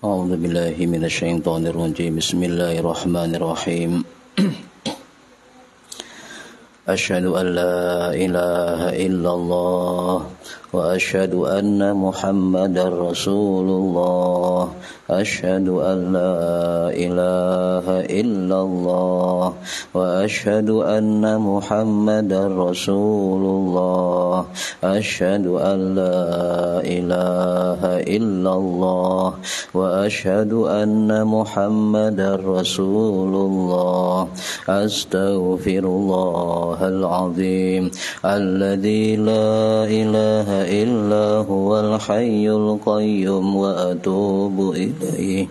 أعوذ بالله من الشيطان الرجيم بسم الله الرحمن الرحيم أشهد أن لا إله إلا الله وأشهد أن محمدا رسول الله أشهد أن لا إله إلا الله وأشهد أن محمدا رسول الله أشهد أن لا إله إلا الله وأشهد أن محمدا رسول الله أستغفر الله العظيم الذي لا إله إلا هو الحي القيوم وأتوب إليه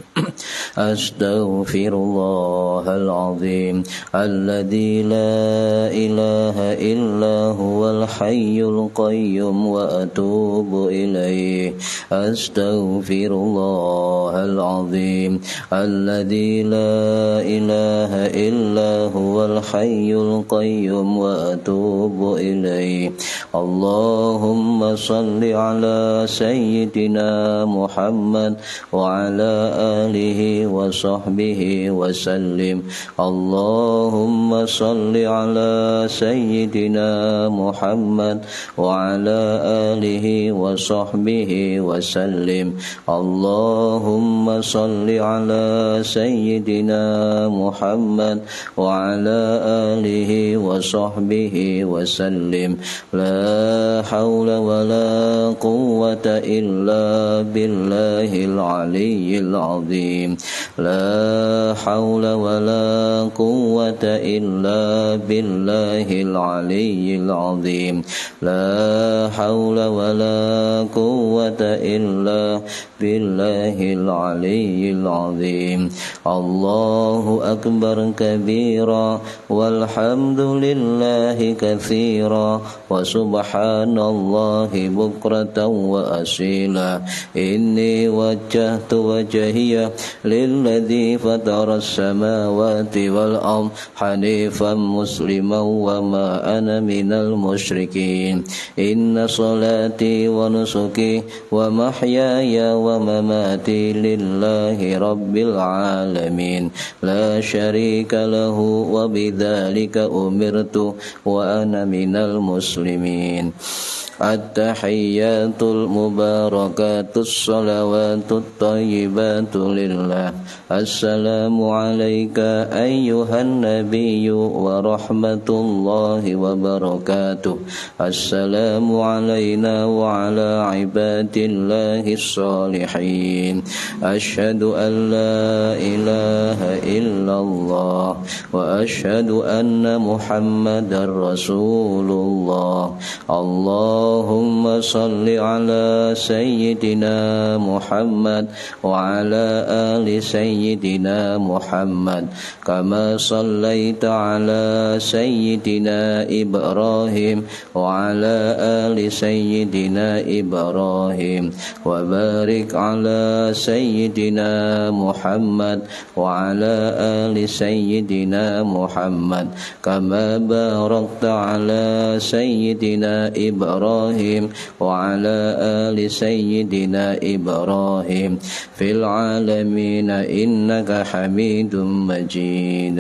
أستغفر الله العظيم الذي لا إله إلا هو الحي القيوم وأتوب إليه أستغفر الله العظيم الذي لا إله إلا هو الحي القيوم وأتوب إليه اللهم صل على سيدنا محمد وعلى آله وصحبه وسلم اللهم صل على سيدنا محمد وعلى آله وصحبه وسلم اللهم صل على سيدنا محمد وعلى آله وصحبه وسلم لا حول ولا قوة إلا بالله العلي العظيم لا حول ولا قوة إلا بالله العلي العظيم لا حول ولا قوة إلا بالله العلي العظيم الله أكبر كبيرا والحمد لله كثيرا وسبحان الله بكرة وأصيلا إني وجهت وجهي للذي فطر السماوات والأرض حنيفا مسلما وما أنا من المشركين إن صلاتي ونسكي ومحياي ومماتي لله رب العالمين لا شريك له وبذلك أمرت وأنا من المسلمين التحيات المباركات الصلوات الطيبات لله السلام عليك أيها النبي ورحمة الله وبركاته السلام علينا وعلى عباد الله الصالحين أشهد أن لا إله إلا الله وأشهد أن محمدا رسول الله اللهم صل على سيدنا محمد وعلى آل سيدنا محمد كما صليت على سيدنا إبراهيم وعلى آل سيدنا إبراهيم وبارك على سيدنا محمد وعلى آل سيدنا محمد كما باركت على سيدنا إبراهيم وعلى آل سيدنا إبراهيم في العالمين إنك حميد مجيد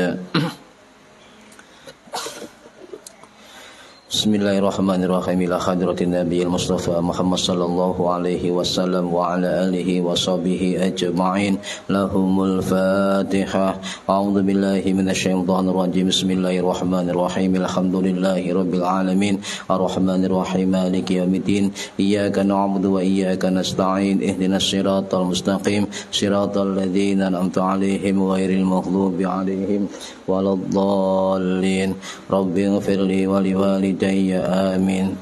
Bismillahirrahmanirrahim ila hadratin nabiyil mustafa Muhammad sallallahu alaihi wasallam wa ala alihi wa sahbihi ajma'in lahumul fatihah a'udzu billahi minasyaitonir rajim bismillahirrahmanirrahim alhamdulillahi rabbil alamin arrahmanir rahim maliki yaumiddin iyyaka na'budu wa iyyaka nasta'in ihdinas siratal mustaqim siratal ladzina an'amta 'alaihim ghairil maghdubi 'alaihim waladdallin rabbighfirli wa liwalidayya amin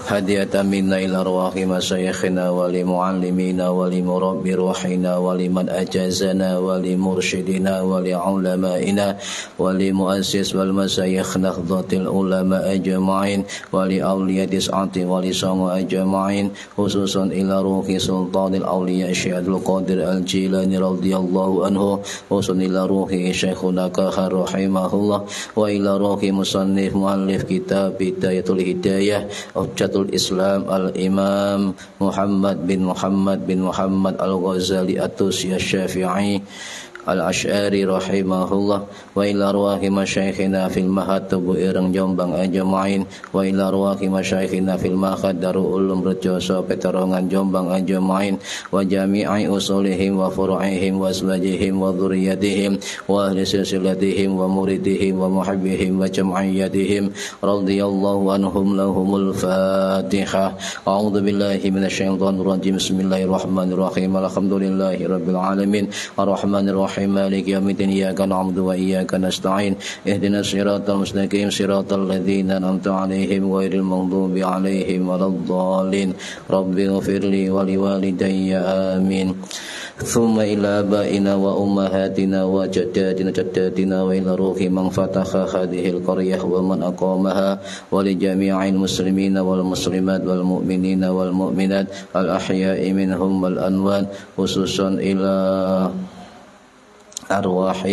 hadiyatan minna ila arwahi masyayikhina wa li muallimina wa li murabbi ruhina wa liman ajazana wa li mursyidina wa li ulamaina wa li muassis wal masyayikh nahdhatil ulama ajma'in wa li awliya tis'ati wa li sama ajma'in khususan ila ruhi sultanil awliya Syaikhul Qadir Al-Jilani radhiyallahu anhu khususan ila ruhi Syekhuna Kahar rahimahullah wa ila ruhi musannif muallif kitab Bidayatul Hidayah Hujjat Hujjatul Islam Al-Imam Muhammad bin Muhammad Al-Ghazali At-Tusi Asy-Syafi'i Al-Asy'ari rahimahullah, wa ila arwahi masyayikhina fil mahad tubu ireng Jombang ajmain, wa ila arwahi masyayikhina fil mahad Darul Ulum Rejoso Petarongan Jombang ajmain, wa jami'i usulihim wa furu'ihim wa azwajihim wa dzurriyyatihim wa ahli silsilatihim wa muridihim wa muhibbihim wa jam'iyyatihim radhiyallahu anhum lahumul Fatihah. A'udzu billahi minasyaitonir rajim. Bismillahirrahmanirrahim. Alhamdulillahi rabbil alamin. Arrahmanir rahim. مالك يوم الدين إياك نعبد وإياك نستعين اهدنا الصراط المستقيم صراط الذين أنعمت عليهم غير المغضوب عليهم ولا الضالين رب اغفر لي ولوالدي آمين ثم إلى آبائنا وأمهاتنا وجداتنا وإلى روح من فتح هذه القرية ومن أقامها ولجميع المسلمين والمسلمات والمؤمنين والمؤمنات الأحياء منهم والأموات خصوصا إلى أرواح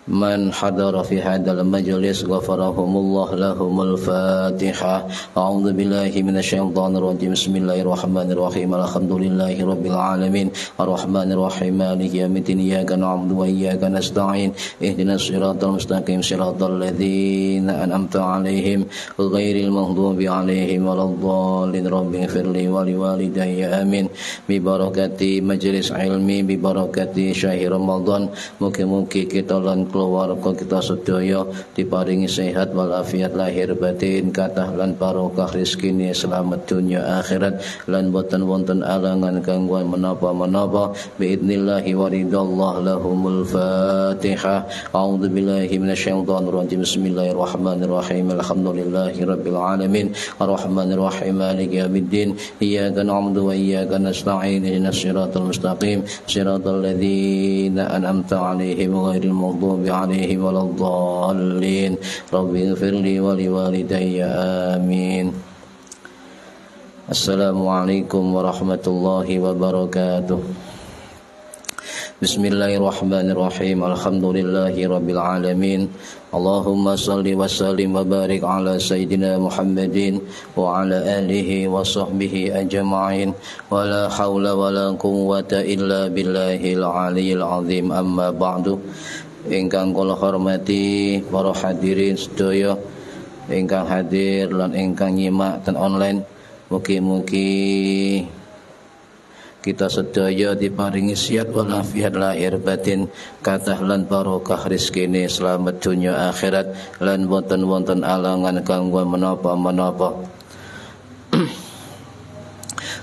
من حضر في هذا المجلس غفرهم الله لهم الفاتحة. أعوذ بالله من الشيطان الرجيم. بسم الله الرحمن الرحيم. الحمد لله رب العالمين الرحمن الرحيم مالك يوم الدين إياك نعبد وإياك نستعين اهدنا الصراط المستقيم صراط الذين أنعمت عليهم غير المغضوب عليهم ولا الضالين رب اغفر لي ولوالدي آمين. ببركة مجلس علمي ببركة شهر رمضان mugi-mugi kita lan keluarga kita sedaya diparingi sehat walafiat lahir batin, kathah lan barokah rezekine selamat dunia akhirat lan boten wonten alangan gangguan menapa-menapa biidznillah wa ridallah lahumul Fatihah. A'udzu billahi minasyaitonir rajim. Bismillahirrahmanirrahim. Alhamdulillahi rabbil alamin arrahmanir rahim maliki yaumiddin iyyaka na'budu wa iyyaka nasta'in ihdinas siratal mustaqim siratal ladzina an'amta 'alaihim ghairil maghdubi عليهم ولا الضالين رب اغفر لي ولوالدي آمين. السلام عليكم ورحمة الله وبركاته. بسم الله الرحمن الرحيم. الحمد لله رب العالمين. اللهم صل وسلم وبارك على سيدنا محمد وعلى آله وصحبه أجمعين ولا حول ولا قوة إلا بالله العلي العظيم. أما بعد. Ingkang kula hormati para hadirin sedaya ingkang hadir lan ingkang nyimak ten online, mugi-mugi kita sedaya diparingi sehat walafiat lahir batin, kathah lan barokah rezekine selamat dunia akhirat lan wonten alangan gangguan menapa-menapa.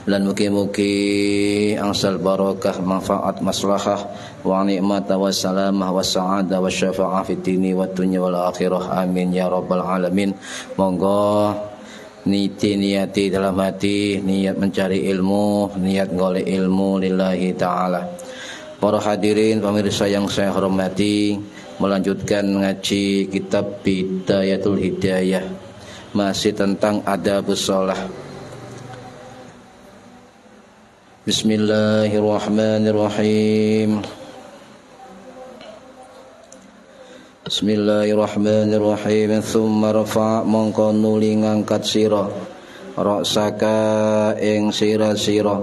Dan mugi-mugi angsal barokah manfaat maslahah wa nikmat wa salamah wa sa'adah wa syafa'ah fid dini wa dunya wal akhirah amin ya rabbal alamin. Monggo niati dalam hati niat mencari ilmu, niat golek ilmu lillahi ta'ala. Para hadirin pemirsa yang saya hormati, melanjutkan ngaji kitab Bidayatul Hidayah, masih tentang adabus shalah. Bismillahirrahmanirrahim. Bismillahirrahmanirrahim. Tsumma rafa' mongko nuli ngangkat sira raksaka ing sira-sira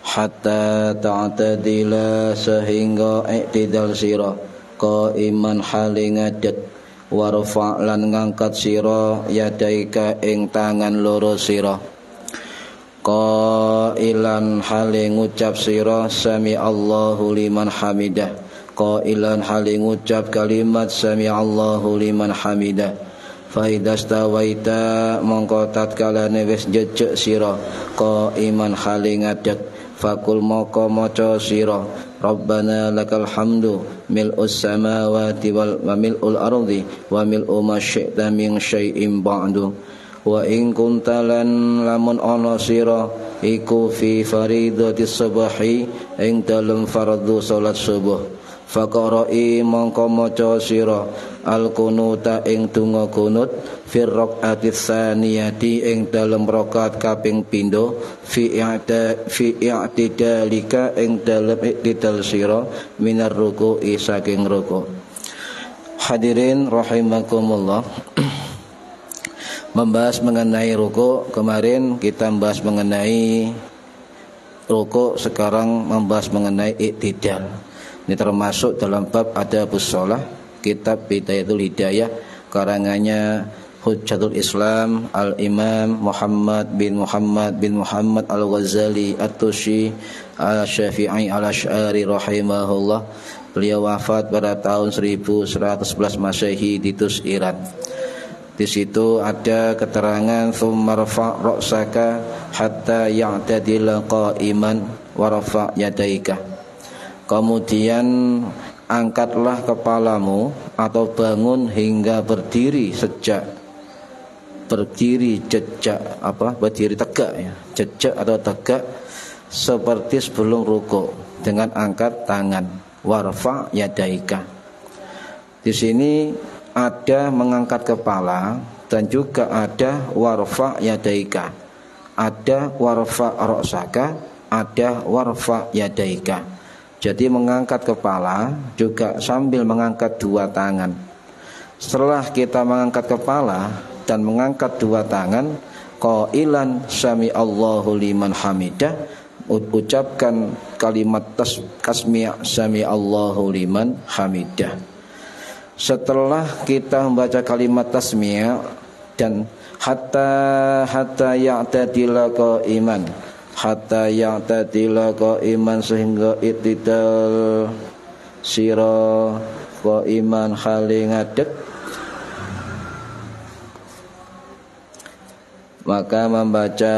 hatta ta'tadila sehingga iktidal sira qaiman hale ngadeg warfa' lan ngangkat sira yadaika ing tangan loro sira qailan hale ngucap sira sami Allahu liman hamidah, qailan hale ngucap kalimat sami Allahu liman hamidah. Fa idastawaita mongko tatkalane wis jejeg sira qaiman hale ngadeg fakul moko maca sira Rabbana lakal hamdu mil'us samawati wal mil'ul ardi wa mil'u ma syi'ta min syai'in ba'du. Wa in kuntalan lamun ana sira iku fi faridatis subhi ing dalem fardhu salat subuh faqara'i mongko maca sira al kunuta ing donga kunut fi raqatis saniyati ing dalem rakaat kaping pindho fi i'tidalika ing dalem iktidal sira minar ruku'i saking ruku'. Hadirin rahimakumullah. Membahas mengenai rukuk, kemarin kita membahas mengenai rukuk, sekarang membahas mengenai i'tidal. Ini termasuk dalam bab Adabus Shalah, kitab Bidayatul Hidayah karangannya Hujjatul Islam Al-Imam Muhammad bin Muhammad Al-Ghazali At-Tusi Al-Syafi'i Al-Asy'ari rahimahullah. Beliau wafat pada tahun 1111 Masehi di Tus, Iran. Di situ ada keterangan tsumma rafa' ra'saka hatta ya'tadila qa'iman wa rafa' yadaika. Kemudian angkatlah kepalamu atau bangun hingga berdiri tegak ya. Jejak atau tegak seperti sebelum rukuk dengan angkat tangan. Warfa' yadaika. Di sini ada mengangkat kepala dan juga ada warfa' yadaika. Ada warfa' ra'saka, ada warfa' yadaika. Jadi mengangkat kepala juga sambil mengangkat dua tangan. Setelah kita mengangkat kepala dan mengangkat dua tangan, qailan sami Allahu liman hamidah, ucapkan kalimat tasmi' sami Allahu liman hamidah. Setelah kita membaca kalimat tasmi' dan hatta ya'tadila qa'iman, hatta ya'tadila qa'iman, sehingga i'tidal sira qa'iman hale ngadeg, maka membaca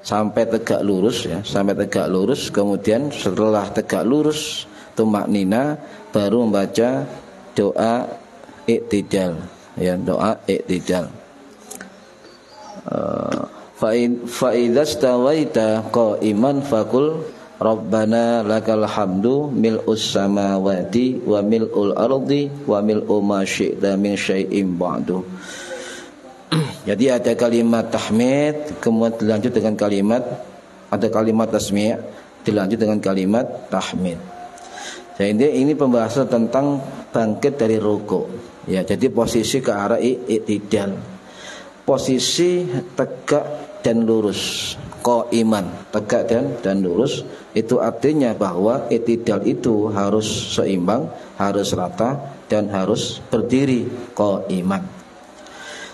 sampai tegak lurus ya, sampai tegak lurus. Kemudian setelah tegak lurus tumaknina, baru membaca doa i'tidal ya, doa i'tidal. Fa idza stawaita qa'iman faqul rabbana lakal hamdu mil'us samawati wa mil'ul ardi wa mil'u ma syi'ta min syai'in ba'du. Jadi ada kalimat tahmid, kemudian dilanjut dengan kalimat, ada kalimat tasmi', dilanjut dengan kalimat tahmid. Jadi ini pembahasan tentang bangkit dari rukuk. Ya, jadi posisi ke arah i'tidal. Posisi tegak dan lurus. Qaiman, tegak dan lurus, itu artinya bahwa i'tidal itu harus seimbang, harus rata dan harus berdiri qaiman.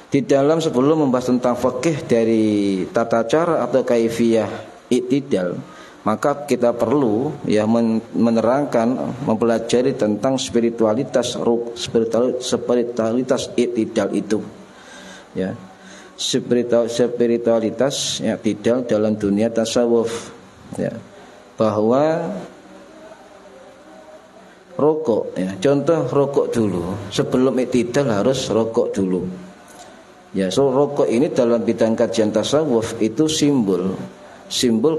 Di dalam sebelum membahas tentang fikih dari tata cara atau kaifiyah i'tidal, maka kita perlu ya menerangkan, mempelajari tentang spiritualitas i'tidal itu. Ya. Spiritualitas i'tidal dalam dunia tasawuf, ya. Bahwa rukuk ya, contoh rukuk dulu, sebelum i'tidal harus rukuk dulu. Ya, so rukuk ini dalam bidang kajian tasawuf itu simbol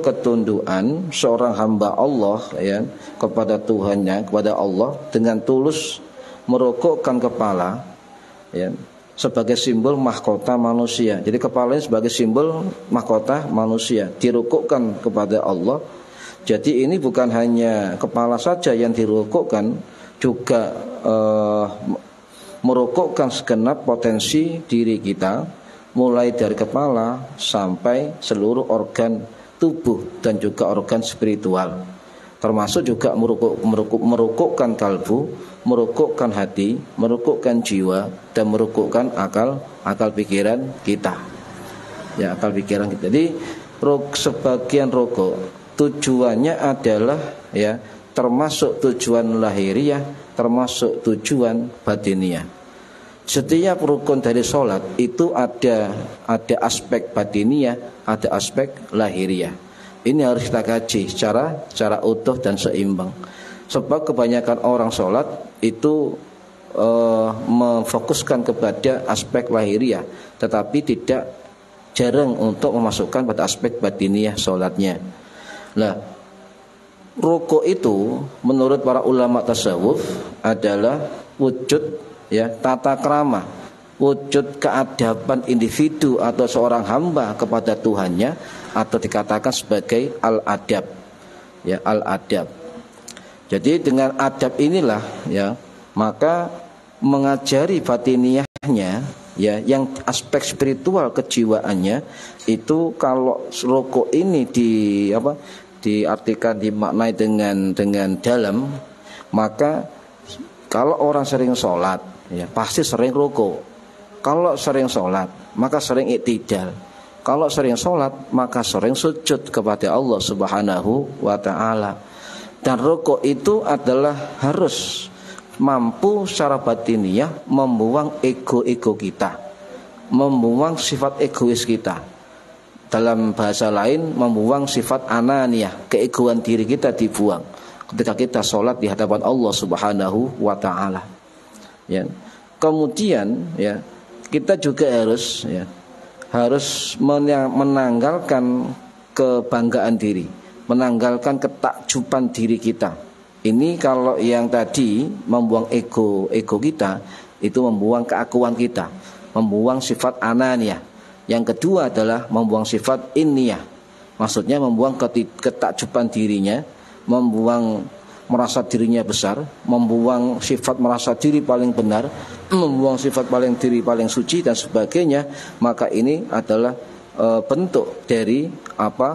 ketundukan seorang hamba Allah ya kepada Tuhannya, kepada Allah, dengan tulus merukukkan kepala ya, sebagai simbol mahkota manusia. Jadi kepala ini sebagai simbol mahkota manusia, dirukukkan kepada Allah. Jadi ini bukan hanya kepala saja yang dirukukkan, juga merukukkan segenap potensi diri kita, mulai dari kepala sampai seluruh organ tubuh dan juga organ spiritual, termasuk juga merukukkan kalbu, merukukkan hati, merukukkan jiwa, dan merukukkan akal pikiran kita. Ya, akal pikiran kita. Jadi sebagian rukuk tujuannya adalah ya, termasuk tujuan lahiriah, termasuk tujuan batiniah. Setiap rukun dari sholat itu ada aspek batiniah, ada aspek lahiriah. Ini harus kita kaji secara utuh dan seimbang. Sebab kebanyakan orang sholat itu memfokuskan kepada aspek lahiriah, tetapi jarang untuk memasukkan pada aspek batiniah sholatnya. Nah, rukuk itu menurut para ulama tasawuf adalah wujud ya, tata krama, wujud keadaban individu atau seorang hamba kepada Tuhannya, atau dikatakan sebagai al-adab. Ya, al-adab. Jadi dengan adab inilah ya, maka mengajari batiniyahnya ya, yang aspek spiritual kejiwaannya itu, kalau rukuk ini diartikan, dimaknai dengan dalam, maka kalau orang sering sholat ya pasti sering rukuk. Kalau sering sholat maka sering iktidal. Kalau sering sholat maka sering sujud kepada Allah Subhanahu wa ta'ala. Dan rukuk itu adalah harus mampu secara batiniyah membuang ego-ego kita, membuang sifat egois kita. Dalam bahasa lain, membuang sifat ananiyah, keegoan diri kita dibuang ketika kita sholat di hadapan Allah Subhanahu wa ta'ala ya. Kemudian ya, kita juga harus menanggalkan kebanggaan diri, menanggalkan ketakjuban diri kita. Ini kalau yang tadi membuang ego kita, itu membuang keakuan kita, membuang sifat ananiyah. Yang kedua adalah membuang sifat inniyah, maksudnya membuang ketakjuban dirinya, membuang merasa dirinya besar, membuang sifat merasa diri paling benar, membuang sifat diri paling suci dan sebagainya. Maka ini adalah bentuk dari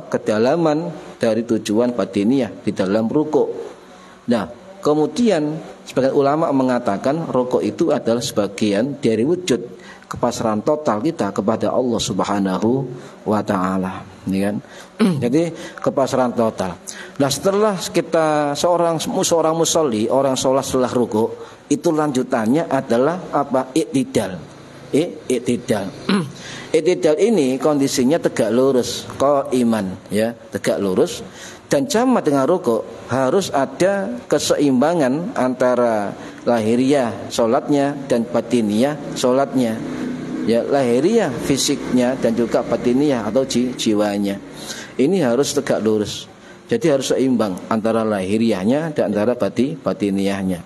kedalaman dari tujuan batiniyah di dalam rukuk. Nah, kemudian sebagian ulama mengatakan rukuk itu adalah sebagian dari wujud kepasrahan total kita kepada Allah Subhanahu wa ta'ala, ya kan? Jadi kepasrahan total. Nah, setelah kita seorang musolli, orang sholat setelah rukuk, itu lanjutannya adalah iktidal. Iktidal. Iktidal ini kondisinya tegak lurus, qaiman ya, tegak lurus. Dan sama dengan rukuk harus ada keseimbangan antara lahiriah sholatnya dan batiniyah sholatnya ya, lahiriah fisiknya dan juga batiniyah atau jiwanya. Ini harus tegak lurus. Jadi harus seimbang antara lahiriahnya dan antara batiniyahnya.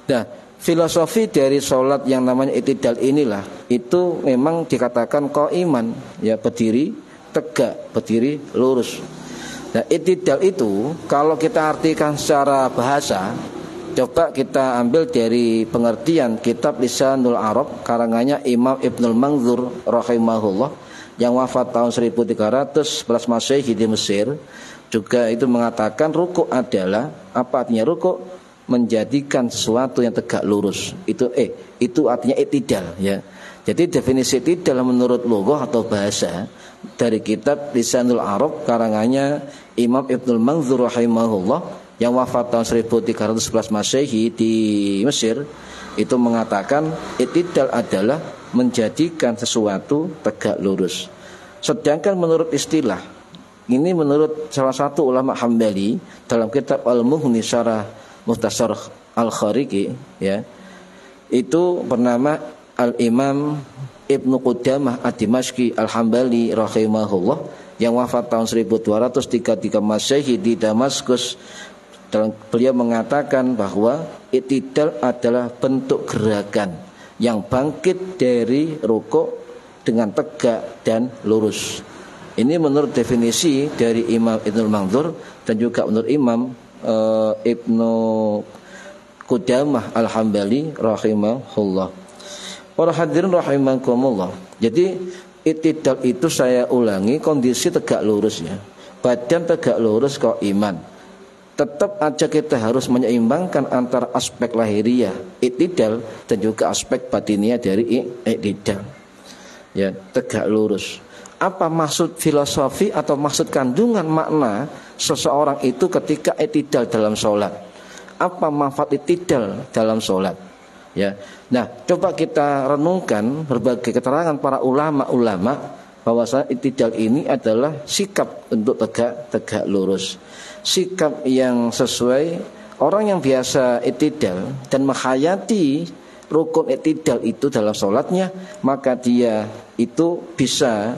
Nah, filosofi dari sholat yang namanya iktidal inilah, itu memang dikatakan qaiman ya, berdiri tegak, berdiri lurus. Nah, iktidal itu kalau kita artikan secara bahasa, coba kita ambil dari pengertian kitab Lisanul Arab karangannya Imam Ibnul Manzur rahimahullah yang wafat tahun 1311 Masehi di Mesir. Juga itu mengatakan rukuk adalah, apa artinya rukuk? Menjadikan sesuatu yang tegak lurus. Itu artinya iktidal ya. Jadi definisi iktidal menurut lughah atau bahasa dari kitab Lisanul Arab karangannya Imam Ibnul Manzur rahimahullah yang wafat tahun 1311 Masehi di Mesir, itu mengatakan iktidal adalah menjadikan sesuatu tegak lurus. Sedangkan menurut istilah, ini menurut salah satu ulama Hambali dalam kitab Al-Mughni Syarah Mukhtasar Al-Khariqi ya, itu bernama Al-Imam Ibnu Qudamah Ad-Dimashqi Al-Hambali rahimahullah yang wafat tahun 1233 Masehi di Damaskus. Beliau mengatakan bahwa iktidal adalah bentuk gerakan yang bangkit dari rukuk dengan tegak dan lurus. Ini menurut definisi dari Imam Ibnul Manzur dan juga menurut Imam Ibnu Qudamah Al-Hambali rahimahullah. Para hadirin rahimakumullah. Jadi iktidal itu, saya ulangi, kondisi tegak lurus ya. Badan tegak lurus qaiman. Tetap aja kita harus menyeimbangkan antara aspek lahiriah iktidal dan juga aspek batiniyah dari iktidal. Ya, tegak lurus. Apa maksud filosofi atau maksud kandungan makna seseorang itu ketika iktidal dalam sholat? Apa manfaat iktidal dalam sholat? Ya. Nah, coba kita renungkan berbagai keterangan para ulama-ulama bahwa iktidal ini adalah sikap untuk tegak lurus. Sikap yang sesuai orang yang biasa iktidal dan menghayati rukun iktidal itu dalam sholatnya, maka dia itu bisa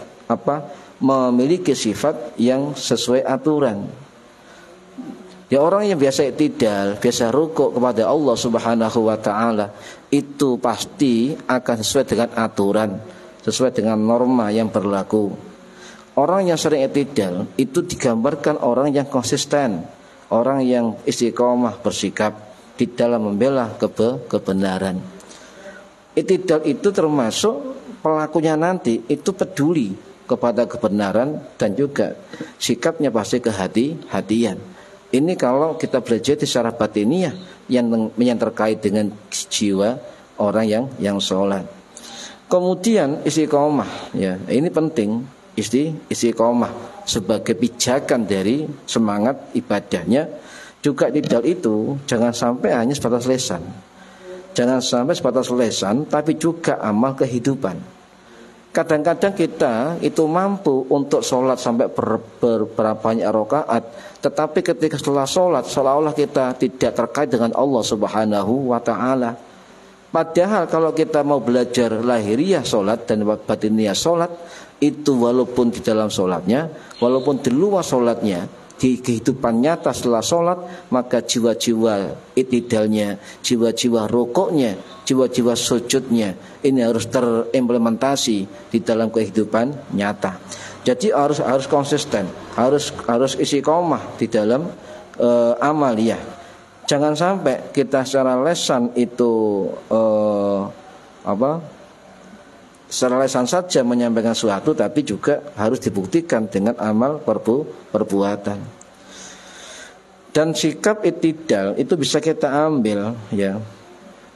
memiliki sifat yang sesuai aturan. Ya, orang yang biasa iktidal, biasa rukuk kepada Allah Subhanahu wa ta'ala, itu pasti akan sesuai dengan aturan, sesuai dengan norma yang berlaku. Orang yang sering iktidal itu digambarkan orang yang konsisten, orang yang istiqomah bersikap di dalam membela kebenaran. I'tidal itu termasuk pelakunya nanti itu peduli kepada kebenaran dan juga sikapnya pasti kehati-hatian. Ini kalau kita belajar secara batiniah yang terkait dengan jiwa orang yang sholat. Kemudian istiqomah, ya ini penting, istiqomah sebagai pijakan dari semangat ibadahnya. Juga i'tidal itu jangan sampai hanya sebatas lisan, jangan sampai sebatas lisan, tapi juga amal kehidupan. Kadang-kadang kita itu mampu untuk sholat sampai berapa banyak rakaat, tetapi ketika setelah sholat seolah-olah kita tidak terkait dengan Allah Subhanahu wa ta'ala. Padahal kalau kita mau belajar lahiriah sholat dan batiniah sholat, itu walaupun di dalam sholatnya, walaupun di luar sholatnya, di kehidupan nyata setelah sholat, maka jiwa-jiwa i'tidalnya, jiwa-jiwa rukuknya, jiwa-jiwa sujudnya, ini harus terimplementasi di dalam kehidupan nyata. Jadi harus konsisten, harus istiqomah di dalam amaliyah. Jangan sampai kita secara lesan itu secara lesan saja menyampaikan sesuatu, tapi juga harus dibuktikan dengan amal perbuatan. Dan sikap i'tidal itu bisa kita ambil, ya,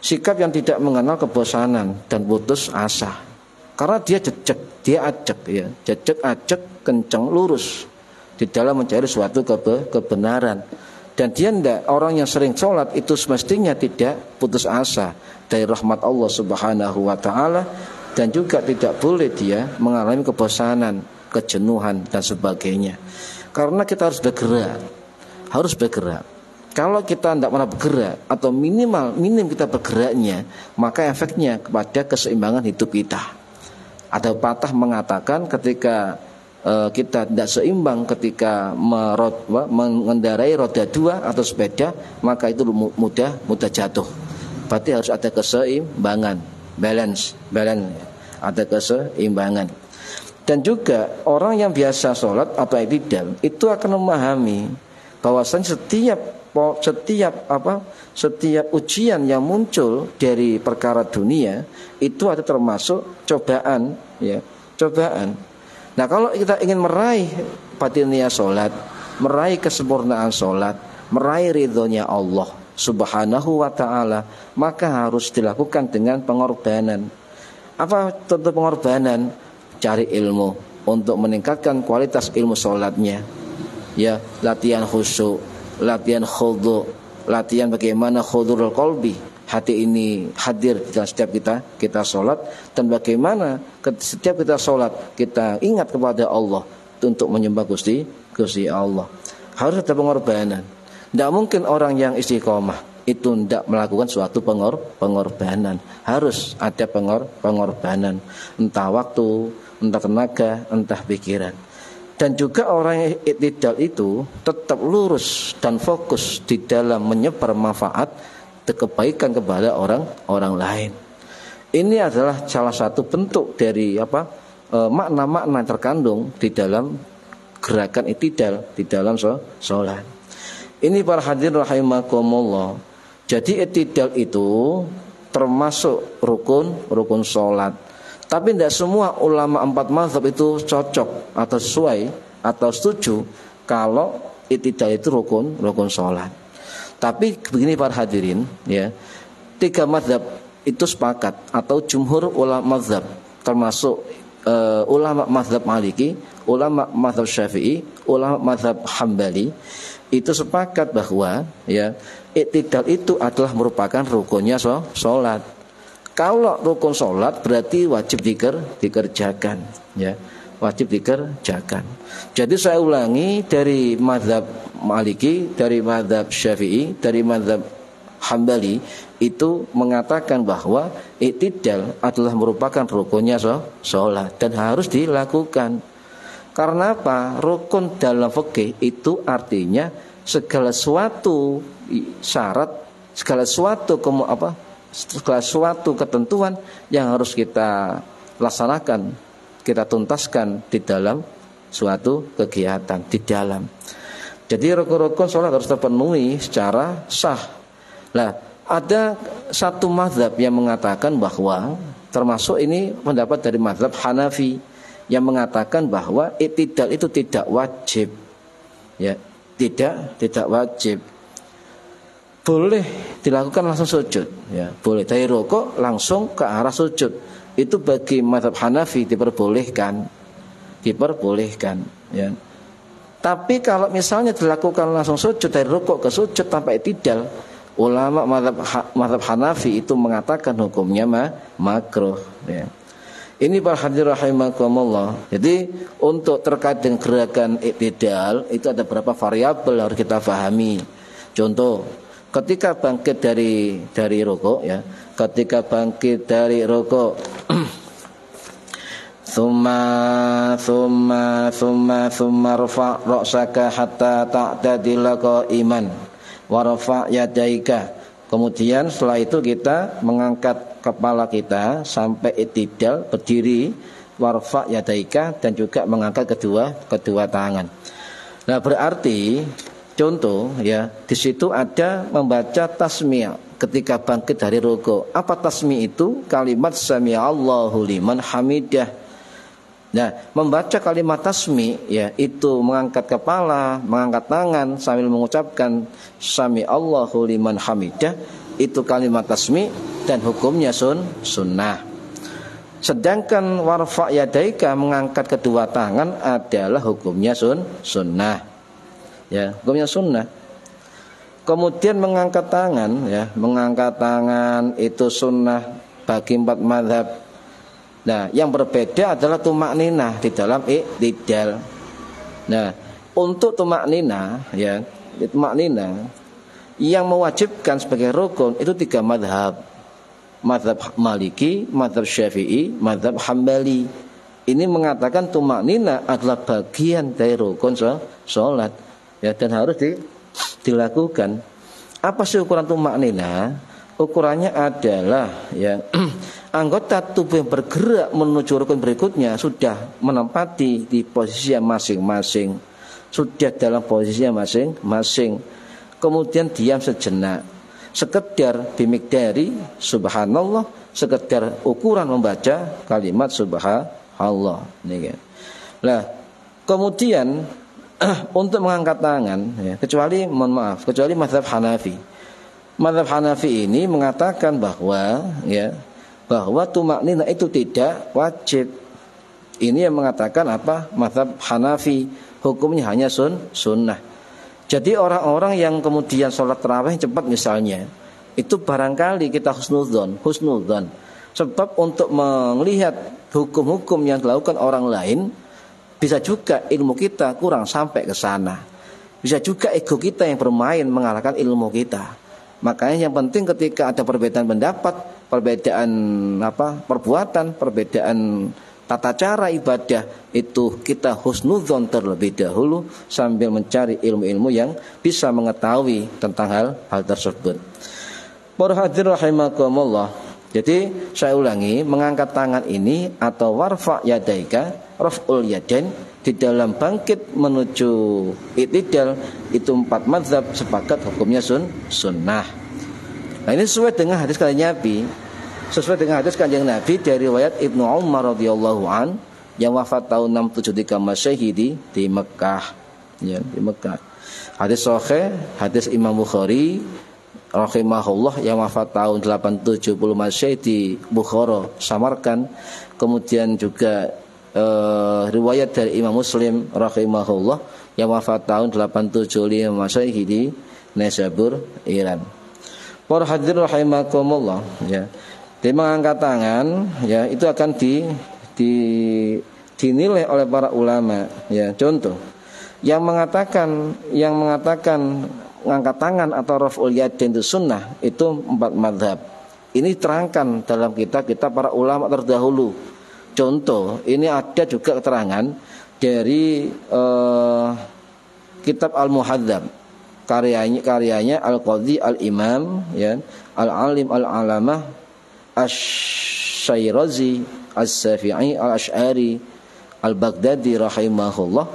sikap yang tidak mengenal kebosanan dan putus asa. Karena dia ajak, ya, ajak kencang lurus di dalam mencari suatu kebenaran. Dan dia tidak, orang yang sering sholat itu semestinya tidak putus asa dari rahmat Allah Subhanahu wa ta'ala, dan juga tidak boleh dia mengalami kebosanan, kejenuhan dan sebagainya. Karena kita harus bergerak. Kalau kita tidak pernah bergerak atau minim kita bergeraknya, maka efeknya kepada keseimbangan hidup kita. Ada patah mengatakan ketika kita tidak seimbang ketika mengendarai roda 2 atau sepeda, maka itu mudah jatuh. Berarti harus ada keseimbangan, balance, ada keseimbangan. Dan juga orang yang biasa sholat atau i'tidal itu akan memahami bahwasanya setiap ujian yang muncul dari perkara dunia itu ada termasuk cobaan, ya, cobaan. Nah, kalau kita ingin meraih batiniah sholat, meraih kesempurnaan sholat, meraih ridhonya Allah Subhanahu wa ta'ala, maka harus dilakukan dengan pengorbanan. Apa tentu pengorbanan? Cari ilmu untuk meningkatkan kualitas ilmu sholatnya, ya, latihan khusyuk, latihan khudu', latihan bagaimana khudurul qalbi, hati ini hadir dalam setiap kita sholat, dan bagaimana setiap kita sholat kita ingat kepada Allah untuk menyembah Gusti Allah. Harus ada pengorbanan. Tidak mungkin orang yang istiqomah itu tidak melakukan suatu pengorbanan. Harus ada pengorbanan, entah waktu, entah tenaga, entah pikiran. Dan juga orang yang i'tidal itu tetap lurus dan fokus di dalam menyebar manfaat kebaikan kepada orang lain. Ini adalah salah satu bentuk dari makna-makna yang terkandung di dalam gerakan i'tidal di dalam sholat. Ini para hadirin rahimakumullah. Jadi i'tidal itu termasuk rukun sholat. Tapi tidak semua ulama 4 mazhab itu cocok atau sesuai atau setuju kalau i'tidal itu rukun sholat. Tapi begini para hadirin, ya, 3 mazhab itu sepakat, atau jumhur ulama mazhab, termasuk ulama mazhab Maliki, ulama mazhab Syafi'i, ulama mazhab Hambali, itu sepakat bahwa, ya, i'tidal itu adalah merupakan rukunnya sholat. Kalau rukun sholat berarti wajib dikerjakan, ya, wajib dikerjakan. Jadi saya ulangi, dari mazhab Maliki, dari mazhab Syafi'i, dari mazhab Hambali itu mengatakan bahwa i'tidal adalah merupakan rukunnya sholat dan harus dilakukan. Karena apa? Rukun dalam fikih itu artinya segala suatu syarat, segala suatu ketentuan yang harus kita laksanakan, kita tuntaskan di dalam suatu kegiatan di dalam. Jadi rukun-rukun sholat harus terpenuhi secara sah. Nah, ada satu mazhab yang mengatakan bahwa, termasuk ini pendapat dari mazhab Hanafi, yang mengatakan bahwa i'tidal itu tidak wajib. Ya, tidak wajib. Boleh dilakukan langsung sujud, ya, boleh dari rukuk langsung ke arah sujud. Itu bagi mazhab Hanafi diperbolehkan, ya. Tapi kalau misalnya dilakukan langsung sujud dari rukuk ke sujud tanpa i'tidal, ulama mazhab Hanafi itu mengatakan hukumnya makruh, ya. Ini para hadirin rahimakumullah. Jadi untuk terkait dengan gerakan i'tidal itu ada beberapa variabel harus kita pahami. Contoh, ketika bangkit dari rukuk, ya, ketika bangkit dari rukuk, summa rafa' ra'saka hatta ta'tadila qa'iman wa rafa' yadaika. Kemudian setelah itu kita mengangkat kepala kita sampai i'tidal, berdiri, warfa' yadaika, dan juga mengangkat kedua tangan. Nah, berarti contoh, ya, di situ ada membaca tasmi' ketika bangkit dari rukuk. Apa tasmi' itu? Kalimat sami'allahu liman hamidah. Nah, membaca kalimat tasmi', ya, itu mengangkat kepala, mengangkat tangan sambil mengucapkan sami'allahu liman hamidah, itu kalimat tasmi' dan hukumnya sunnah. Sedangkan warfa' yadaika, mengangkat kedua tangan, adalah hukumnya sunnah. Ya, hukumnya sunnah. Kemudian mengangkat tangan, ya, mengangkat tangan itu sunnah bagi 4 mazhab. Nah, yang berbeda adalah tumakninah di dalam i'tidal. Nah, untuk tumakninah, ya, tumakninah yang mewajibkan sebagai rukun itu 3 mazhab. Mazhab Maliki, mazhab Syafi'i, mazhab Hambali. Ini mengatakan tumakninah adalah bagian dari rukun sholat, ya, dan harus dilakukan. Apa sih ukuran tumakninah? Ukurannya adalah, ya, anggota tubuh yang bergerak menuju rukun berikutnya sudah menempati di posisi masing-masing, sudah dalam posisi masing-masing. Kemudian diam sejenak, sekedar bimikdari subhanallah, sekedar ukuran membaca kalimat subhanallah. Nah, kemudian untuk mengangkat tangan, ya, kecuali mazhab Hanafi. Mazhab Hanafi ini mengatakan bahwa, ya, bahwa tumakninah itu tidak wajib. Ini yang mengatakan apa? Mazhab Hanafi, hukumnya hanya sunnah. Jadi orang-orang yang kemudian sholat tarawih cepat misalnya, itu barangkali kita husnudzon. Sebab untuk melihat hukum-hukum yang dilakukan orang lain, bisa juga ilmu kita kurang sampai ke sana. Bisa juga ego kita yang bermain mengalahkan ilmu kita. Makanya yang penting ketika ada perbedaan pendapat, perbedaan perbuatan, perbedaan tata cara ibadah, itu kita husnudzon terlebih dahulu sambil mencari ilmu-ilmu yang bisa mengetahui tentang hal tersebut. Para hadirin rahimakumullah. Jadi saya ulangi, mengangkat tangan ini atau warfa' yadaika, raf'ul yadain, di dalam bangkit menuju i'tidal itu 4 mazhab sepakat hukumnya sunnah. Nah, ini sesuai dengan hadis kanjeng Nabi. Sesuai dengan hadis kanjeng Nabi dari riwayat Ibnu Umar radhiyallahu an yang wafat tahun 673 Masehi di Mekah, ya, di Mekah. Hadis sahih, hadis Imam Bukhari rahimahullah yang wafat tahun 870 Masehi di Bukhara, Samarkand. Kemudian juga riwayat dari Imam Muslim rahimahullah yang wafat tahun 875 Masehi di Naisabur, Iran. Para hadirin rahimakumullah, ya. Dia mengangkat tangan, ya, itu akan dinilai oleh para ulama, ya. Contoh, yang mengatakan mengangkat tangan atau raf'ul yadain itu sunnah, itu 4 mazhab. Ini terangkan dalam kitab para ulama terdahulu. Contoh, ini ada juga keterangan dari kitab Al-Muhadzab, karyanya Al-Qadhi Al-Imam, ya, Al-Alim Al-Alamah Asy-Syairazi As-Syafi'i Al-Asy'ari Al-Baghdadi rahimahullah.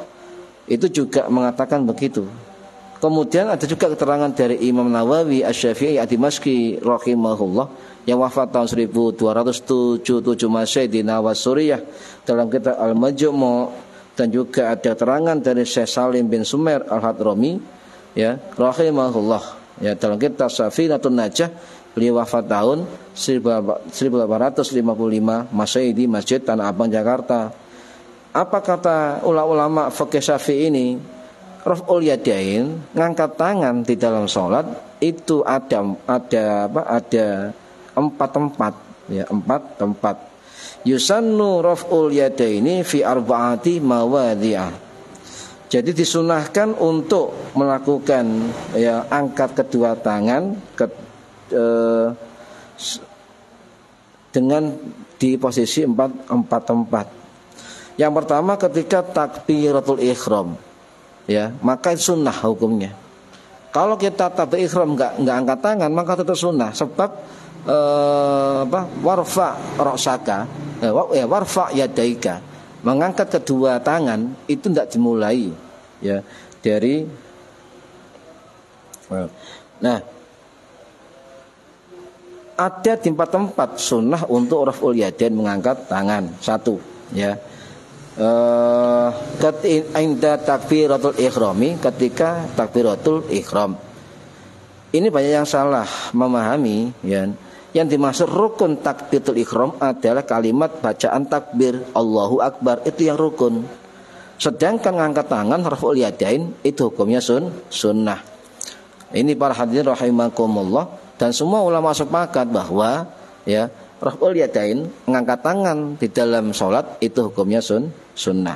Itu juga mengatakan begitu. Kemudian ada juga keterangan dari Imam Nawawi Asy-Syafi'i Ad-Dimashqi rahimahullah yang wafat tahun 1277 Masehi di Nawas Suriah dalam kitab Al-Majmu', dan juga ada keterangan dari Syekh Salim bin Sumair Al-Hadrami ya rahimahullah ya dalam kitab Safinatun Najah, beliau wafat tahun 1855 Masehi di Masjid Tanah Abang Jakarta. Apa kata ulama fikih Syafi'i ini? Raf'ul yadain, ngangkat tangan di dalam sholat itu ada 4 tempat ya, 4 tempat. Yusannu raf'ul yadaini fi arba'ati mawadhi'ah. Jadi disunahkan untuk melakukan ya angkat kedua tangan dengan di posisi 4 tempat. Yang pertama ketika takbiratul ihram, ya maka itu sunnah hukumnya. Kalau kita takbir ihram enggak angkat tangan, maka itu sunnah. Sebab warfa ra'saka, warfa yadaika, mengangkat kedua tangan itu tidak dimulai ya dari ada di 4 tempat sunnah untuk raf'ul yadain, mengangkat tangan. 1 ya ketika takbiratul ihrami, ketika takbiratul ihram. Ini banyak yang salah memahami ya. Yang dimaksud rukun takbiratul ihram adalah kalimat bacaan takbir Allahu Akbar, itu yang rukun. Sedangkan ngangkat tangan raf'ul yadain itu hukumnya sunnah. Ini para hadirin rahimakumullah, dan semua ulama sepakat bahwa ya raf'ul yadain, mengangkat tangan di dalam sholat itu hukumnya sunnah.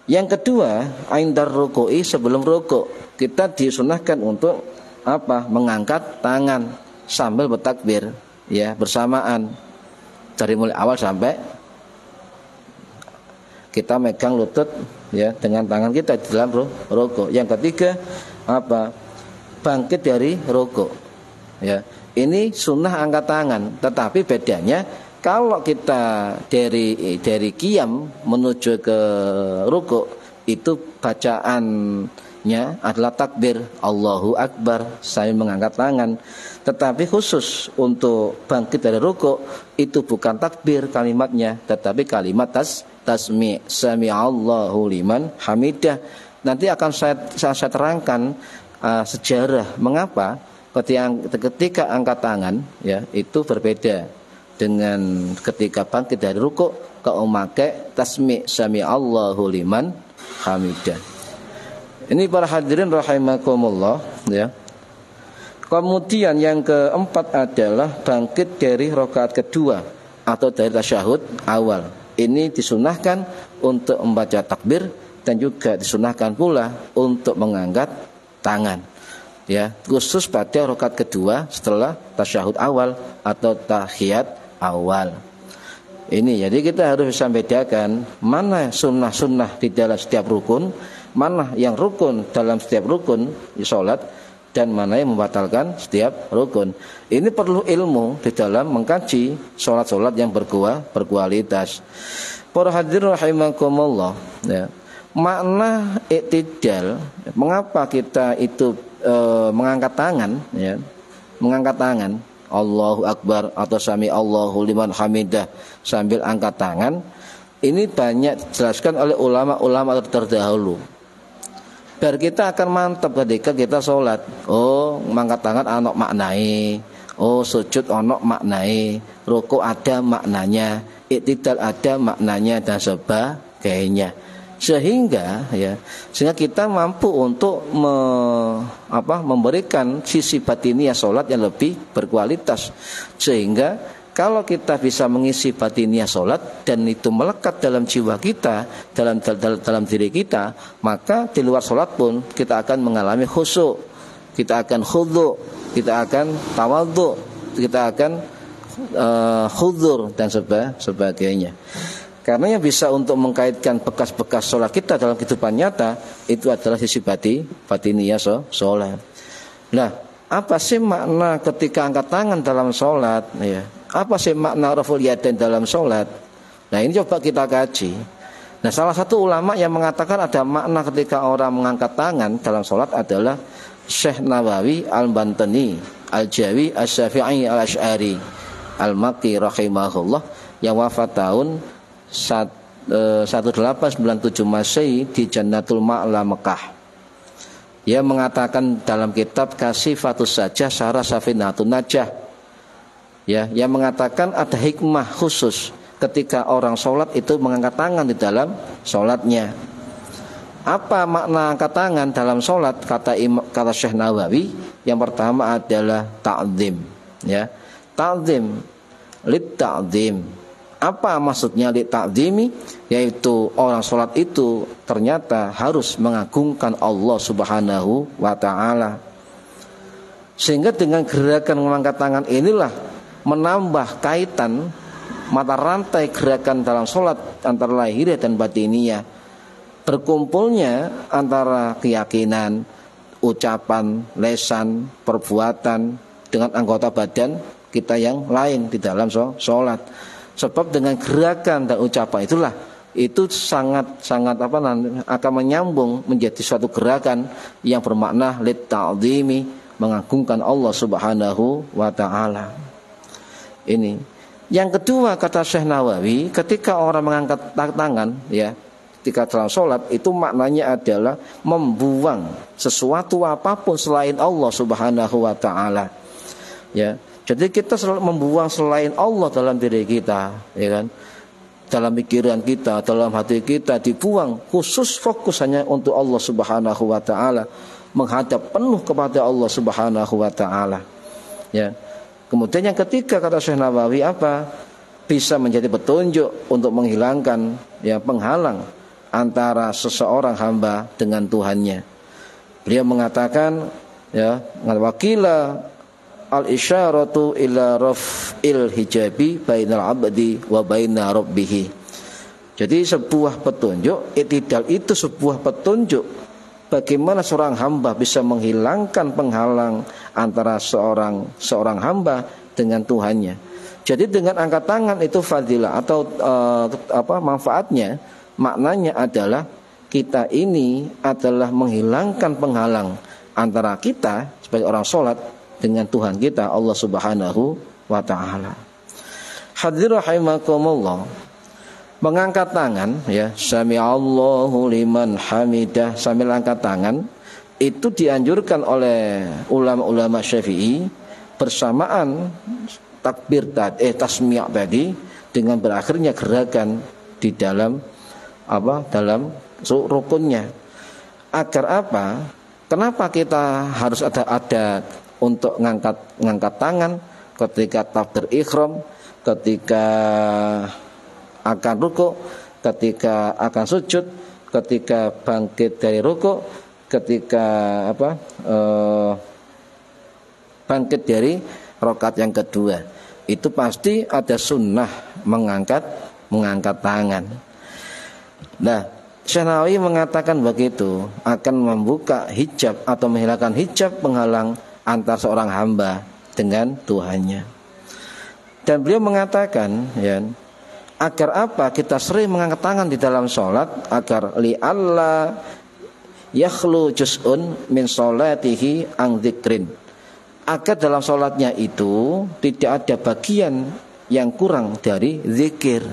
Yang kedua, indar ruku'i, sebelum rukuk kita disunahkan untuk apa? Mengangkat tangan sambil bertakbir ya bersamaan dari mulai awal sampai kita megang lutut ya dengan tangan kita di dalam rukuk. Yang ketiga apa? Bangkit dari rukuk ya. Ini sunnah angkat tangan, tetapi bedanya kalau kita dari qiyam menuju ke rukuk itu bacaannya adalah takbir Allahu Akbar sambil mengangkat tangan. Tetapi khusus untuk bangkit dari rukuk itu bukan takbir kalimatnya, tetapi kalimat tasmi' sami'allahu liman hamidah. Nanti akan saya terangkan sejarah mengapa ketika angkat tangan ya itu berbeda dengan ketika bangkit dari rukuk kau memakai tasmi' sami'allahu liman hamidah. Ini para hadirin rahimakumullah ya. Kemudian yang keempat adalah bangkit dari rakaat kedua atau dari tasyahud awal. Ini disunahkan untuk membaca takbir dan juga disunahkan pula untuk mengangkat tangan. Ya, khusus pada rakaat kedua setelah tasyahud awal atau tahiyat awal. Ini jadi kita harus bisa bedakan mana sunnah-sunnah di dalam setiap rukun, mana yang rukun dalam setiap rukun di sholat, dan mana yang membatalkan setiap rukun. Ini perlu ilmu di dalam mengkaji sholat-sholat yang berkualitas. Para hadirin rahimakumullah ya. Makna i'tidal, mengapa kita itu mengangkat tangan ya, mengangkat tangan Allahu Akbar atau sami Allahu liman hamidah sambil angkat tangan, ini banyak dijelaskan oleh ulama-ulama terdahulu. Biar kita akan mantap ketika kita sholat. Oh, mengangkat tangan ana maknai, oh sujud ana maknai, rukuk ada maknanya, i'tidal ada maknanya, dan sebagainya. Sehingga kita mampu untuk memberikan sisi batiniah sholat yang lebih berkualitas. Sehingga kalau kita bisa mengisi batiniah sholat dan itu melekat dalam jiwa kita, dalam diri kita, maka di luar sholat pun kita akan mengalami khusyuk, kita akan khudu', kita akan tawadhu', kita akan khudur dan sebagainya. Karena yang bisa untuk mengkaitkan bekas-bekas sholat kita dalam kehidupan nyata itu adalah sisi batiniah sholat. Nah, apa sih makna ketika angkat tangan dalam sholat? Ya, apa sih makna raf'ul yadain dalam sholat? Nah, ini coba kita kaji. Nah, salah satu ulama yang mengatakan ada makna ketika orang mengangkat tangan dalam sholat adalah Syekh Nawawi Al-Bantani Al-Jawi Asy-Syafi'i Al-Asy'ari Al-Makki rahimahullah yang wafat tahun 1897 Masehi di Jannatul Ma'la Mekah. Ia mengatakan dalam kitab Kasifatus Sajah Syarah Safinatun Najah, ya, yang mengatakan ada hikmah khusus ketika orang sholat itu mengangkat tangan di dalam sholatnya. Apa makna angkat tangan dalam sholat? Kata Syekh Nawawi, yang pertama adalah ta'zim, ya, ta'zim, lit ta'zim. Apa maksudnya lit ta'zimi? Yaitu orang sholat itu ternyata harus mengagungkan Allah Subhanahu wa ta'ala. Sehingga dengan gerakan mengangkat tangan inilah menambah kaitan mata rantai gerakan dalam sholat antara lahiriah dan batiniyah, berkumpulnya antara keyakinan, ucapan, lesan, perbuatan dengan anggota badan kita yang lain di dalam sholat. Sebab dengan gerakan dan ucapan itulah itu sangat akan menyambung menjadi suatu gerakan yang bermakna lit ta'zimi, mengagungkan Allah Subhanahu wa ta'ala. Ini. Yang kedua, kata Syekh Nawawi, ketika orang mengangkat tangan, ya, ketika dalam sholat itu maknanya adalah membuang sesuatu apapun selain Allah Subhanahu wa ta'ala, ya. Jadi kita selalu membuang selain Allah dalam diri kita, ya kan? Dalam pikiran kita, dalam hati kita dibuang, khusus fokus hanya untuk Allah Subhanahu wa ta'ala, menghadap penuh kepada Allah Subhanahu wa ta'ala, ya. Kemudian yang ketiga, kata Syekh Nawawi, apa? Bisa menjadi petunjuk untuk menghilangkan, ya, penghalang antara seseorang hamba dengan Tuhannya. Beliau mengatakan, ya, wakila al-isyaratu ila raf'il hijabi bainal abdi wa baina rabbih. Jadi sebuah petunjuk, i'tidal itu sebuah petunjuk bagaimana seorang hamba bisa menghilangkan penghalang antara seorang hamba dengan Tuhannya. Jadi dengan angkat tangan itu fadilah atau manfaatnya, maknanya adalah kita ini adalah menghilangkan penghalang antara kita sebagai orang sholat dengan Tuhan kita Allah Subhanahu wa ta'ala. Hadirin rahimakumullah, mengangkat tangan, ya, sami'allahu liman hamidah, sambil angkat tangan itu dianjurkan oleh ulama-ulama Syafi'i bersamaan takbir tasmi' tadi dengan berakhirnya gerakan di dalam dalam rukunnya. Agar apa? Kenapa kita harus ada untuk ngangkat tangan ketika takbir ihram, ketika akan rukuk, ketika akan sujud, ketika bangkit dari rukuk, ketika bangkit dari rakaat yang kedua. Itu pasti ada sunnah mengangkat tangan. Nah, Syekh Nawawi mengatakan begitu akan membuka hijab atau menghilangkan hijab penghalang antara seorang hamba dengan Tuhannya. Dan beliau mengatakan, ya, agar apa kita sering mengangkat tangan di dalam sholat, agar li'alla yakhlu juz'un min sholatihi ang dzikrin, agar dalam sholatnya itu tidak ada bagian yang kurang dari zikir.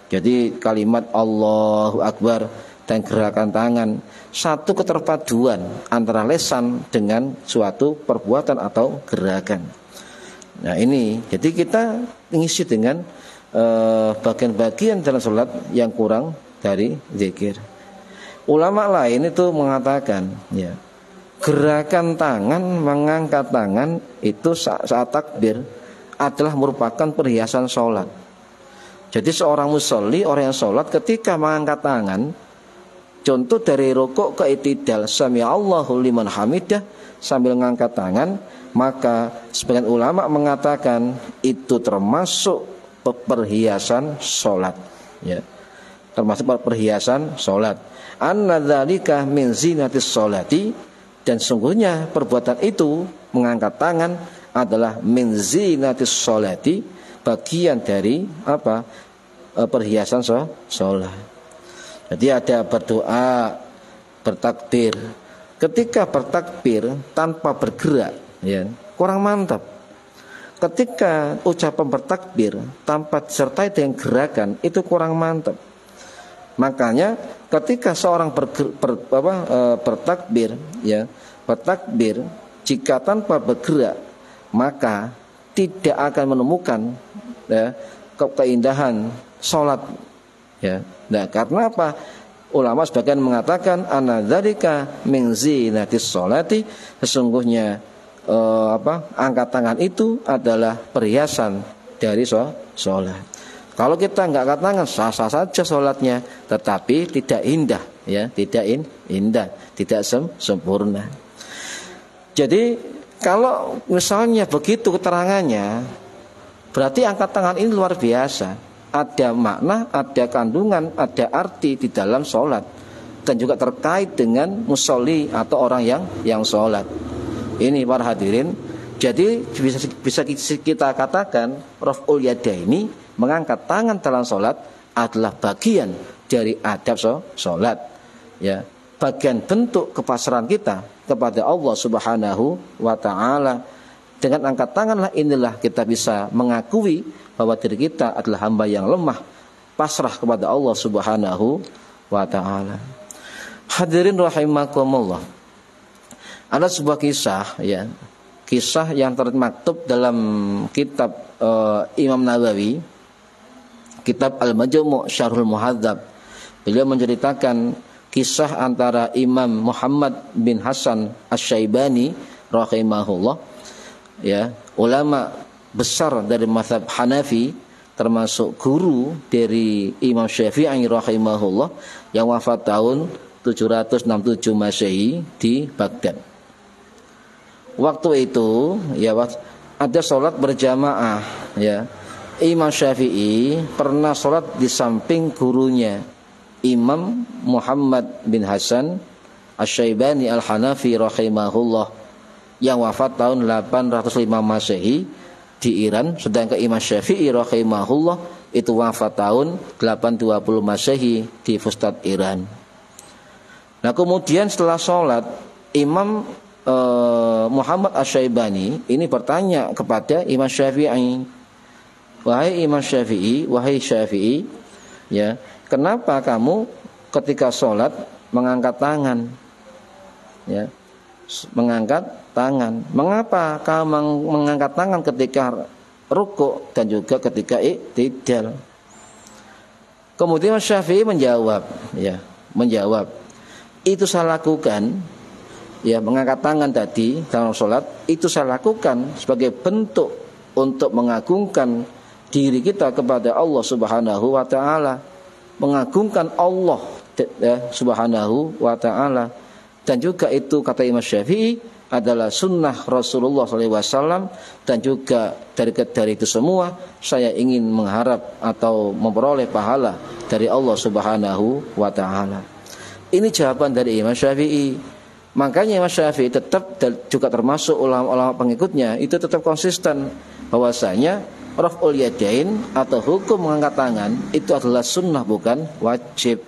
Jadi kalimat Allahu Akbar dan gerakan tangan, satu keterpaduan antara lesan dengan suatu perbuatan atau gerakan. Nah ini, jadi kita ngisi dengan bagian-bagian dalam sholat yang kurang dari zikir. Ulama lain itu mengatakan, ya, gerakan tangan, mengangkat tangan itu saat takbir adalah merupakan perhiasan sholat. Jadi seorang musolli, orang yang sholat, ketika mengangkat tangan, contoh dari rukuk ke i'tidal, sami'allahu liman hamidah, sambil mengangkat tangan, maka sebagian ulama mengatakan itu termasuk perhiasan sholat, ya, termasuk perhiasan sholat. Anna dzalika min zinatis sholati, dan sungguhnya perbuatan itu mengangkat tangan adalah min zinatis sholati, bagian dari perhiasan sholat. Jadi ada berdoa, bertakbir. Ketika bertakbir tanpa bergerak, ya, kurang mantap. Ketika ucapan bertakbir tanpa disertai dengan gerakan, itu kurang mantap. Makanya ketika seorang bertakbir, ya, bertakbir jika tanpa bergerak, maka tidak akan menemukan, ya, keindahan sholat, ya. Nah, karena apa? Ulama sebagian mengatakan anadzalika min zinatis sholati, sesungguhnya angkat tangan itu adalah perhiasan dari sholat. Kalau kita nggak angkat tangan, sah-sah saja sholatnya, tetapi tidak indah, ya, tidak indah, tidak sempurna. Jadi kalau misalnya begitu keterangannya, berarti angkat tangan ini luar biasa. Ada makna, ada kandungan, ada arti di dalam sholat, dan juga terkait dengan musolli atau orang yang sholat. Ini para hadirin. Jadi bisa kita katakan raf'ul yadaini, mengangkat tangan dalam sholat, adalah bagian dari adab sholat, ya, bagian bentuk kepasrahan kita kepada Allah Subhanahu wa ta'ala. Dengan angkat tanganlah inilah kita bisa mengakui bahwa diri kita adalah hamba yang lemah, pasrah kepada Allah Subhanahu wa ta'ala. Hadirin rahimakumullah. Ada sebuah kisah, ya, kisah yang termaktub dalam kitab Imam Nawawi, kitab Al-Majmu' Syarhul Muhadzab. Beliau menceritakan kisah antara Imam Muhammad bin Hasan Asy-Syaibani rahimahullah, ya, ulama besar dari mazhab Hanafi, termasuk guru dari Imam Syafi'i rahimahullah, yang wafat tahun 767 Masehi di Baghdad. Waktu itu, ya, ada sholat berjamaah, ya. Imam Syafi'i pernah sholat di samping gurunya Imam Muhammad bin Hasan Asy-Syaibani Al-Hanafi rahimahullah, yang wafat tahun 805 Masehi di Iran, sedangkan Imam Syafi'i rahimahullah itu wafat tahun 820 Masehi di Fustat, Iran. Nah, kemudian setelah sholat, Imam Muhammad Asy-Syaibani ini bertanya kepada Imam Syafi'i, wahai Imam Syafi'i, wahai Syafi'i, ya, kenapa kamu ketika sholat mengangkat tangan, ya, mengangkat tangan? Mengapa kamu mengangkat tangan ketika rukuk dan juga ketika i'tidal? Kemudian Syafi'i menjawab, ya, itu saya lakukan, ya, mengangkat tangan tadi dalam sholat itu saya lakukan sebagai bentuk untuk mengagungkan diri kita kepada Allah Subhanahu wa ta'ala, mengagungkan Allah, ya, Subhanahu wa ta'ala. Dan juga itu, kata Imam Syafi'i, adalah sunnah Rasulullah SAW. Dan juga dari itu semua saya ingin mengharap atau memperoleh pahala dari Allah Subhanahu wa ta'ala. Ini jawaban dari Imam Syafi'i. Makanya Imam Syafi'i tetap, juga termasuk ulama-ulama pengikutnya, itu tetap konsisten bahwasanya raf'ul yadain atau hukum mengangkat tangan itu adalah sunnah, bukan wajib.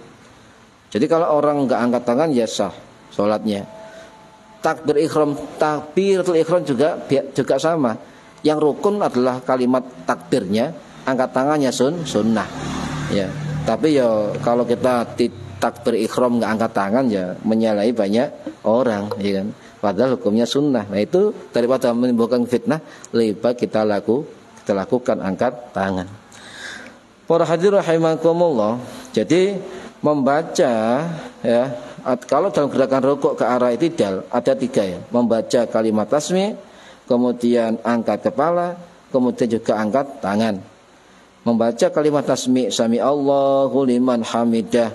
Jadi kalau orang enggak angkat tangan, ya sah sholatnya. Takbiratul ihram juga sama. Yang rukun adalah kalimat takbirnya, angkat tangannya sunnah, ya. Tapi ya kalau kita takbir ihram nggak angkat tangan, ya menyalahi banyak orang, ya kan. Padahal hukumnya sunnah. Nah, itu daripada menimbulkan fitnah, lebih baik kita lakukan angkat tangan. Para hadirin rahimakumullah. Jadi membaca, ya, kalau dalam gerakan rukuk ke arah i'tidal ada 3, ya. Membaca kalimat tasmi', kemudian angkat kepala, kemudian juga angkat tangan. Membaca kalimat tasmi' sami Allahu liman hamidah,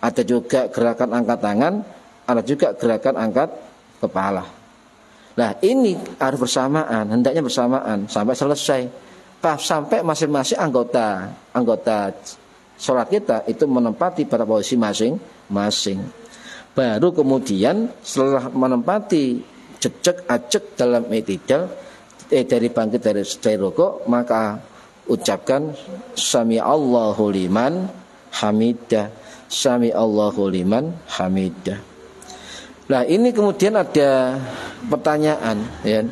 ada juga gerakan angkat tangan, ada juga gerakan angkat kepala. Nah, ini harus bersamaan, hendaknya bersamaan sampai selesai. Sampai masing-masing anggota sholat kita itu menempati pada posisi masing-masing. Baru kemudian setelah menempati jejak dalam i'tidal, dari bangkit dari rukuk, maka ucapkan sami Allahu liman hamidah. sami Allahu liman hamidah. Nah, ini kemudian ada pertanyaan, ya.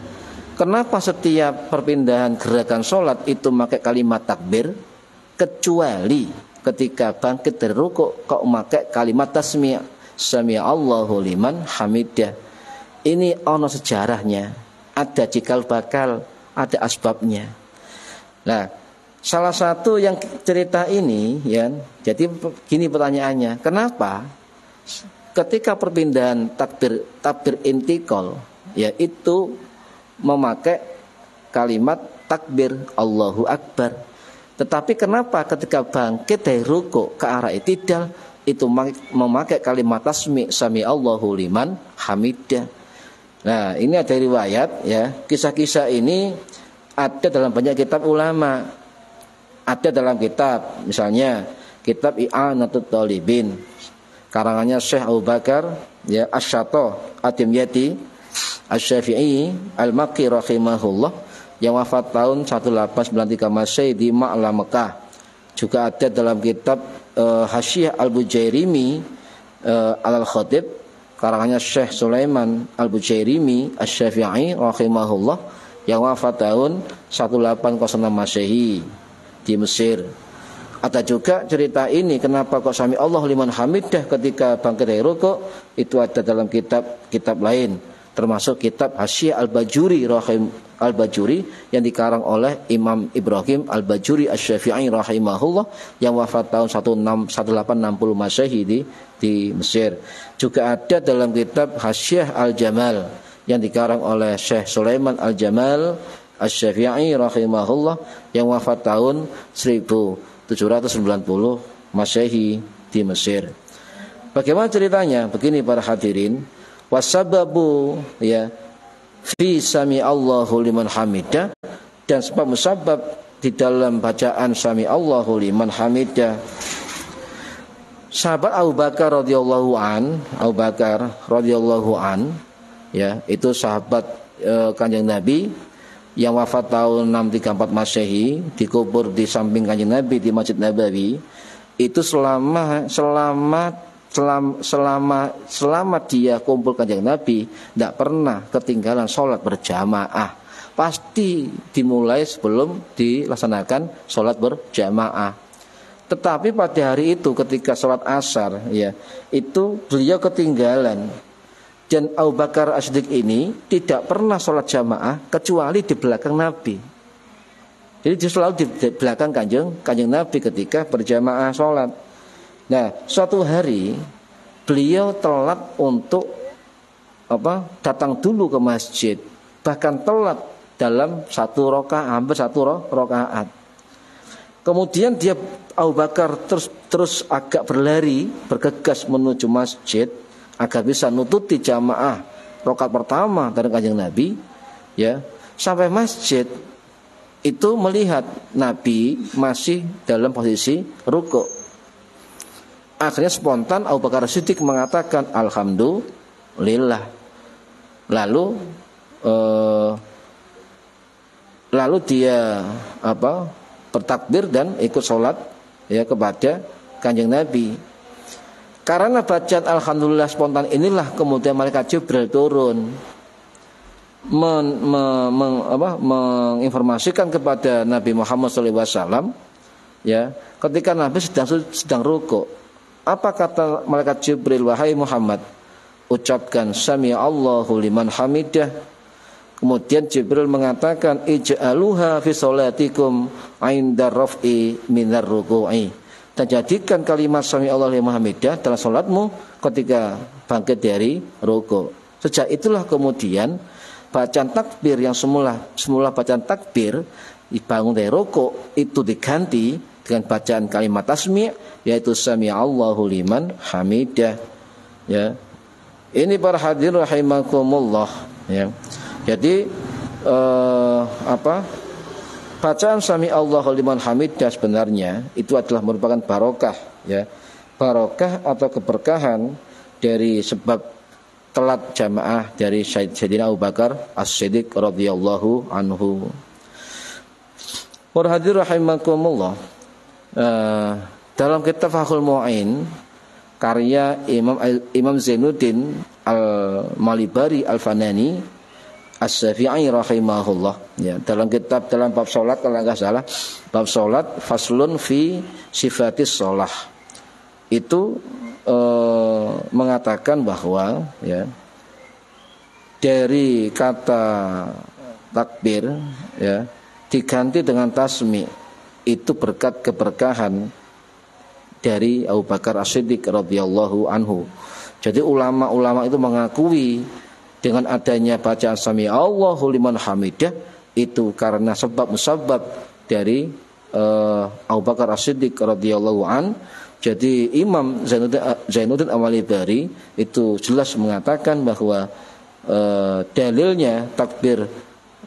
Kenapa setiap perpindahan gerakan sholat itu pakai kalimat takbir, kecuali ketika bangkit dari rukuk kok memakai kalimat tasmi' sami Allahu liman hamidah. Ini ono sejarahnya, ada cikal bakal, ada asbabnya. Nah, salah satu yang cerita ini, ya, jadi gini pertanyaannya, kenapa ketika perpindahan takbir intikal, ya, itu memakai kalimat takbir Allahu Akbar, tetapi kenapa ketika bangkit dari rukuk ke arah i'tidal itu memakai kalimat tasmi' sami Allahu liman hamidah. Nah, ini ada riwayat, ya, kisah-kisah ini ada dalam banyak kitab ulama. Ada dalam kitab, misalnya kitab I'anatut Thalibin karangannya Syekh Abu Bakar, ya, Asy-Syatta At-Timyati Asy-Syafi'i Al-Makki rahimahullah yang wafat tahun 1893 Masehi di Ma'la Mekah. Juga ada dalam kitab Hasyiah Al-Bujairimi Al-Khatib karangannya Syekh Sulaiman Al-Bujairimi Asy-Syafi'i rahimahullah yang wafat tahun 1806 Masehi di Mesir. Ada juga cerita ini, kenapa kok sami Allah liman hamidah ketika bangkit dari rukuk, itu ada dalam kitab lain, termasuk kitab Hasyiah Al-Bajuri Al-Bajuri yang dikarang oleh Imam Ibrahim Al-Bajuri Asy-Syafi'i rahimahullah yang wafat tahun 1860 Masehi di Mesir. Juga ada dalam kitab Hasyiah Al-Jamal yang dikarang oleh Syekh Sulaiman Al-Jamal Asy-Syafi'i rahimahullah yang wafat tahun 1790 Masehi di Mesir. Bagaimana ceritanya? Begini para hadirin, wasababu, ya, fi sami Allahu liman hamidah, dan sebab musabab di dalam bacaan sami Allahu liman hamidah. Sahabat Abu Bakar radhiyallahu an, ya, itu sahabat Kanjeng Nabi yang wafat tahun 634 Masehi, dikubur di samping Kanjeng Nabi di Masjid Nabawi. Itu selama dia kumpul Kanjeng Nabi tidak pernah ketinggalan sholat berjamaah. Pasti dimulai sebelum dilaksanakan sholat berjamaah. Tetapi pada hari itu ketika sholat asar, ya, itu beliau ketinggalan. Dan Abu Bakar As-Siddiq ini tidak pernah sholat jamaah kecuali di belakang Nabi. Jadi dia selalu di belakang kanjeng Nabi ketika berjamaah sholat. Nah, suatu hari beliau telat untuk datang dulu ke masjid, bahkan telat dalam hampir satu rakaat. Kemudian dia Abu Bakar terus agak bergegas menuju masjid agar bisa nututi jamaah rakaat pertama dari kanjeng Nabi, ya. Sampai masjid itu melihat Nabi masih dalam posisi rukuk. Akhirnya spontan Abu Bakar Siddiq mengatakan alhamdulillah. Lalu dia bertakbir dan ikut sholat, ya, kepada kanjeng Nabi. Karena bacaan alhamdulillah spontan inilah kemudian malaikat Jibril turun menginformasikan kepada Nabi Muhammad SAW, ya, ketika Nabi sedang rukuk. Apa kata malaikat Jibril? Wahai Muhammad, ucapkan sami Allahu liman hamidah. Kemudian Jibril mengatakan ij'aluha fi sholatikum 'inda raf'i minar ruku'i. Dan jadikan kalimat sami Allahu liman hamidah dalam salatmu ketika bangkit dari rukuk. Sejak itulah kemudian bacaan takbir yang semula bacaan takbir dibangun dari rukuk itu diganti dengan bacaan kalimat tasmi', yaitu sami Allahu liman hamidah, ya. Ini para hadirin rahimakumullah, ya. Jadi bacaan sami Allahu liman hamidah sebenarnya itu adalah merupakan barokah, ya. Barokah atau keberkahan dari sebab telat jamaah dari Sayyidina Abu Bakar As-Siddiq radhiyallahu anhu. Para hadirin rahimakumullah, dalam kitab Fathul Mu'in karya Imam Zainuddin Al-Malibari Al-Fanani As-Syafi'i rahimahullah, ya, dalam bab salat kalau enggak salah, bab salat faslun fi sifatis shalah. Itu mengatakan bahwa, ya, dari kata takbir, ya, diganti dengan tasmi itu berkat keberkahan dari Abu Bakar As-Siddiq radhiyallahu anhu. Jadi ulama-ulama itu mengakui dengan adanya bacaan sami Allahu liman hamidah itu karena sebab musabab dari Abu Bakar As-Siddiq radhiyallahu an. Jadi Imam Zainuddin Al-Malibari itu jelas mengatakan bahwa dalilnya takbir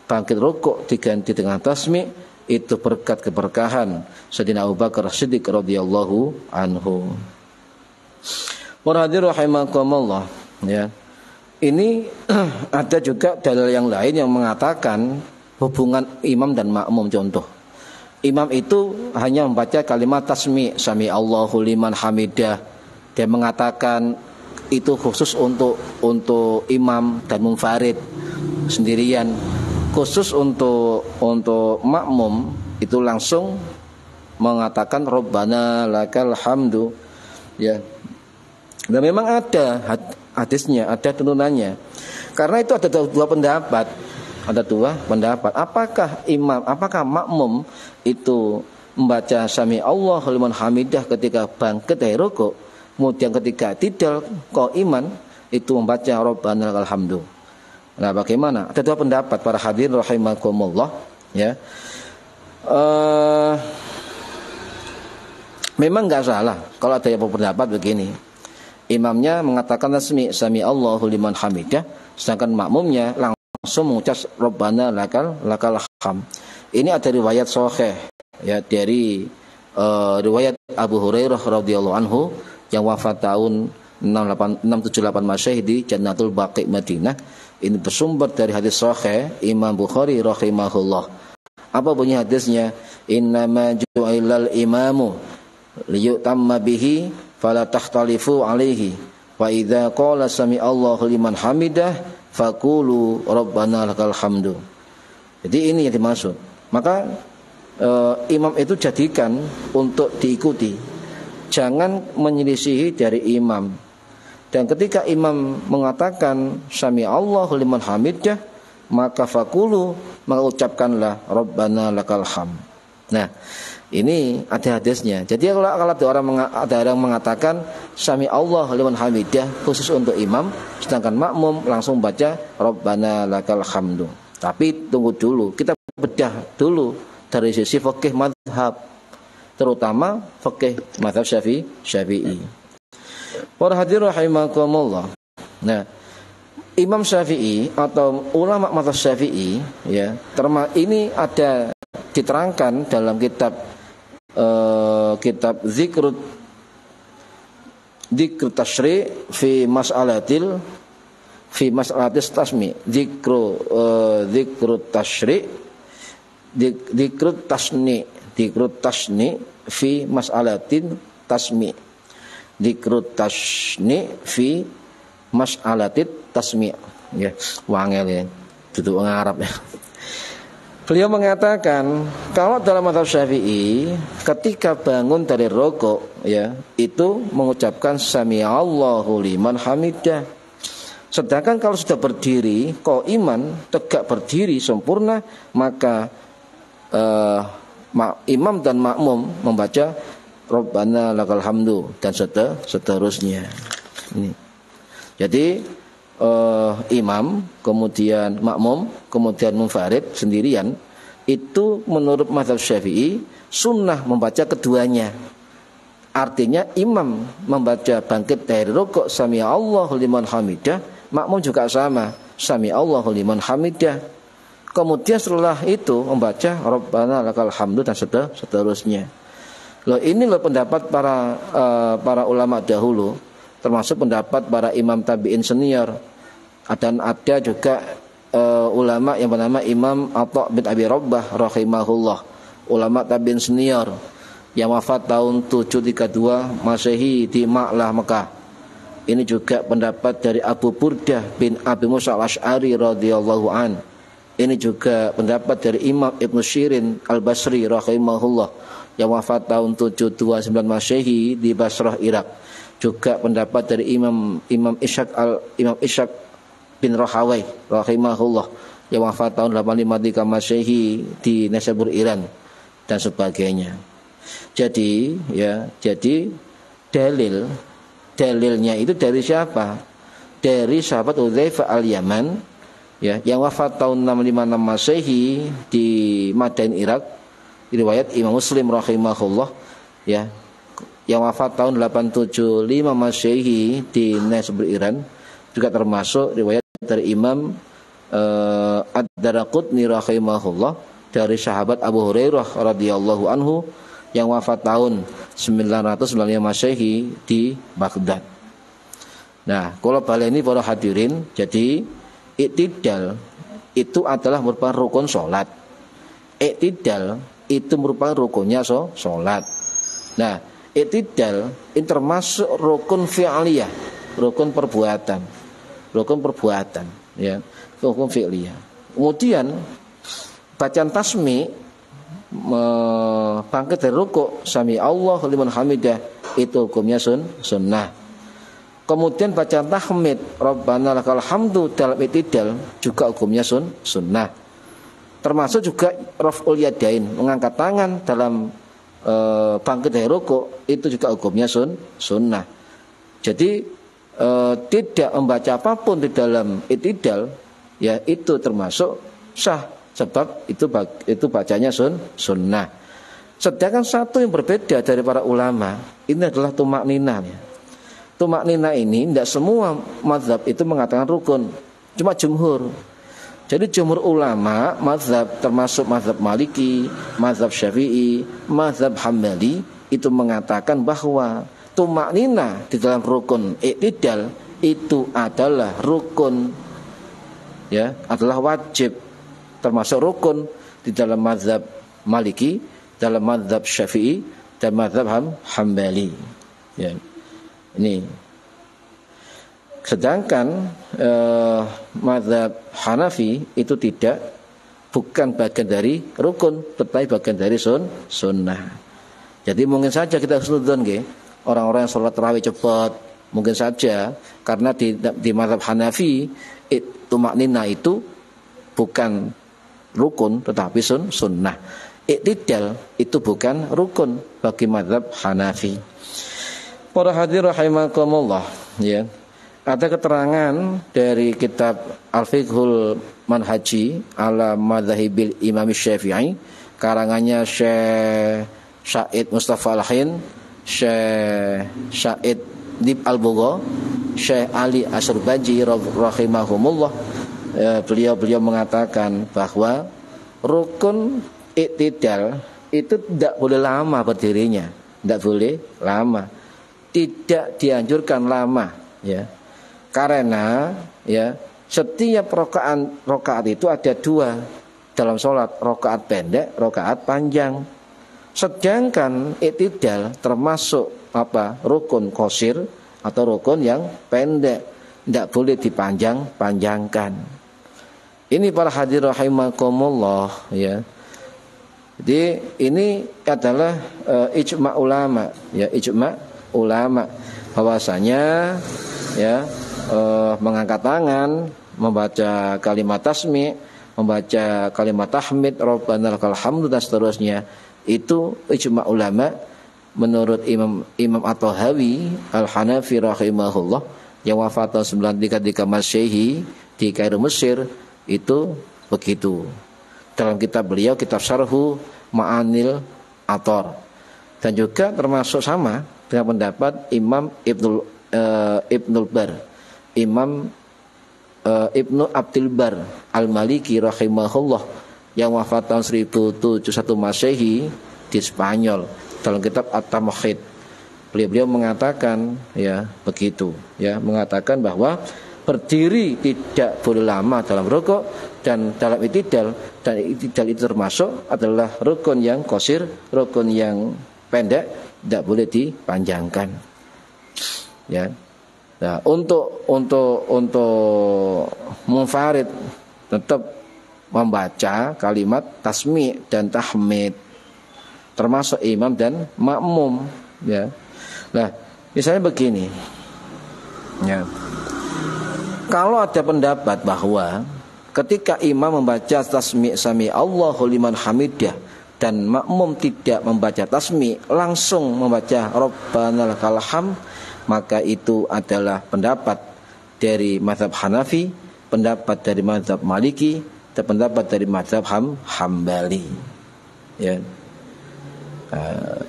bangkit rukuk diganti dengan tasmi itu berkat keberkahan Sayyidina Abu Bakar As-Siddiq radhiyallahu anhu. Para hadirin rahimakumullah, ya. Ini ada juga dalil yang lain yang mengatakan hubungan imam dan makmum. Contoh, imam itu hanya membaca kalimat tasmi, sami Allahu liman hamidah. Dia mengatakan itu khusus untuk imam dan munfarid sendirian. Khusus untuk makmum itu langsung mengatakan Rabbana lakal hamdu, ya. Dan memang ada hadisnya, ada tuntunannya. Karena itu ada dua pendapat. Apakah makmum itu membaca sami Allahu liman hamidah ketika bangkit dari rukuk, kemudian ketika tidal qaiman itu membaca Rabbana lakal hamdu. Nah, bagaimana? Ada dua pendapat para hadirin rahimakumullah, ya. Memang enggak salah kalau ada yang berpendapat begini. Imamnya mengatakan sami Allahu liman hamidah, sedangkan makmumnya langsung mengucap Rabbana lakal ham. Ini ada riwayat sahih, ya, dari riwayat Abu Hurairah radhiyallahu anhu yang wafat tahun 678 Masehi di Jannatul Baqi Madinah. Ini bersumber dari hadis sahih Imam Bukhari rahimahullah. Apa bunyi hadisnya? Innama ju'ilal imamu liyutamma bihi fala takhtalifu alaihi wa idza qala sami Allahu liman hamidah faqulu Rabbana lakal hamdu. Jadi ini yang dimaksud. Maka imam itu jadikan untuk diikuti, jangan menyelisihi dari imam. Dan ketika imam mengatakan sami Allahu liman hamidah, maka faqulu, maka ucapkanlah Rabbana lakal ham. Nah, ini ada hadisnya. Jadi kalau ada orang mengatakan sami Allah liman hamidah khusus untuk imam, sedangkan makmum langsung baca Rabbana lakal hamdu. Tapi tunggu dulu, kita bedah dulu dari sisi fikih mazhab, terutama fikih mazhab Syafi'i. Para hadirin rahimakumullah. Nah, Imam Syafi'i atau ulama mazhab Syafi'i, ya, ini ada diterangkan dalam kitab Zikrut Tashri' fi mas'alatil tasmi. Zikrut Tashni fi mas'alatin tasmi. Zikrut Tashni fi mas'alatit tasmi. Ya, wangel ya. Duduk Arab ya. Beliau mengatakan kalau dalam mazhab Syafi'i ketika bangun dari rukuk, ya, itu mengucapkan sami Allahu liman hamidah. Sedangkan kalau sudah berdiri qaiman, tegak berdiri sempurna, maka imam dan makmum membaca Rabbana lakal hamdu dan seterusnya. Ini. Jadi imam, kemudian makmum, kemudian munfarid sendirian, itu menurut mazhab Syafi'i sunnah membaca keduanya. Artinya imam membaca bangkit dari rukuk sami Allahu liman hamidah, makmum juga sama sami Allahu liman hamidah. Kemudian setelah itu membaca Rabbana lakal hamdu dan seterusnya. Loh, ini loh pendapat para ulama dahulu, termasuk pendapat para imam tabi'in senior. Dan ada juga ulama yang bernama Imam Atha bin Abi Rabbah rahimahullah, ulama tabi'in senior. yang wafat tahun 732 Masehi di Ma'lah Mekah. Ini juga pendapat dari Abu Burdah bin Abi Musa al-Asy'ari radhiyallahu an. Ini juga pendapat dari Imam Ibnu Syirin al-Basri rahimahullah yang wafat tahun 729 Masehi di Basrah, Irak. Juga pendapat dari Imam Ishaq bin Rahawai rahimahullah yang wafat tahun 853 Masehi di Naisabur, Iran, dan sebagainya. Jadi dalilnya itu dari siapa? Dari sahabat Udzaifah al-Yaman, ya, yang wafat tahun 656 Masehi di Madain, Irak. Riwayat Imam Muslim rahimahullah, ya, yang wafat tahun 875 Masehi di Naisabur, Iran. Juga termasuk riwayat dari Imam Ad-Daraqutni rahimahullah dari sahabat Abu Hurairah radhiyallahu anhu yang wafat tahun 995 Masehi di Baghdad. Nah, kalau baleni para hadirin, jadi iktidal itu adalah merupakan rukun sholat. Iktidal itu merupakan rukunnya sholat. Nah, iktidal ini termasuk rukun fi'liyah, rukun perbuatan, ya, rukun fi'liyah. Kemudian bacaan tasmi, bangkit dari rukuk, sami Allahu liman hamidah, itu hukumnya sunnah. Kemudian bacaan tahmid, Rabbana lakal hamdu, dalam iktidal juga hukumnya sunnah. Termasuk juga raf'ul yadain, mengangkat tangan dalam bangkit dari rukuk, itu juga hukumnya sunnah. Jadi tidak membaca apapun di dalam iktidal, ya, itu termasuk sah, sebab itu bacanya sunnah. Sedangkan satu yang berbeda dari para ulama, ini adalah tumakninah. Tumakninah ini tidak semua mazhab itu mengatakan rukun, cuma jumhur. Jadi jumhur ulama mazhab, termasuk mazhab Maliki, mazhab Syafi'i, mazhab Hambali, itu mengatakan bahwa tumakninah di dalam rukun iktidal itu adalah rukun, ya, adalah wajib, termasuk rukun di dalam mazhab Maliki, dalam mazhab Syafi'i, dan mazhab Hambali, ya. Ini. Sedangkan mazhab Hanafi itu bukan bagian dari rukun, tetapi bagian dari sunnah. Jadi mungkin saja kita husnudzon, orang-orang yang sholat tarawih cepat, mungkin saja karena di mazhab Hanafi tumakninah itu bukan rukun tetapi sunnah. Iktidal itu bukan rukun bagi mazhab Hanafi. Para hadirin rahimakumullah, ya. Ada keterangan dari kitab Al-Fiqhul Manhaji ala Madzahibil Imam Syafi'i, karangannya Syekh Said Mustafa Al-Hin, Syekh Said Dib Al-Bugha, Syekh Ali Asyurbanji rahimahumullah. Beliau mengatakan bahwa rukun iktidal itu tidak boleh lama berdirinya, tidak boleh lama, tidak dianjurkan lama, ya, karena, ya, setiap rokaat itu ada dua dalam sholat, rokaat pendek, rokaat panjang. Sedangkan iktidal termasuk rukun qasir atau rukun yang pendek, tidak boleh dipanjang-panjangkan. Ini para hadirin rahimakumullah, ya. Jadi ini adalah ijma' ulama, ya, ijma' ulama bahwasanya, ya, mengangkat tangan, membaca kalimat tasmi', membaca kalimat tahmid, Rabbana lakal hamdu, dan seterusnya, itu ijma' ulama menurut Imam At-Tahawi Al-Hanafi rahimahullah yang wafat tahun 933 Masehi di Kairo, Mesir. Itu begitu. Dalam kitab beliau, kitab Syarhu Ma'anil Athar, dan juga termasuk sama dengan pendapat Imam Ibnul Bar, Imam Ibnu Abdul Bar Al-Maliki rahimahullah yang wafat tahun 1071 Masehi di Spanyol, dalam kitab At-Tamhid. Beliau mengatakan, ya, begitu, ya, mengatakan bahwa berdiri tidak boleh lama dalam rukuk dan dalam iktidal, dan iktidal itu termasuk adalah rukun yang qasir, rukun yang pendek, tidak boleh dipanjangkan. Ya. Nah, untuk munfarid tetap membaca kalimat tasmi' dan tahmid, termasuk imam dan makmum. Ya. Nah, misalnya begini. Ya. Kalau ada pendapat bahwa ketika imam membaca tasmi' sami Allahu liman hamidah dan makmum tidak membaca tasmi', langsung membaca Rabbana lakal hamd, maka itu adalah pendapat dari mazhab Hanafi, pendapat dari mazhab Maliki, dan pendapat dari mazhab Hambali. Ya.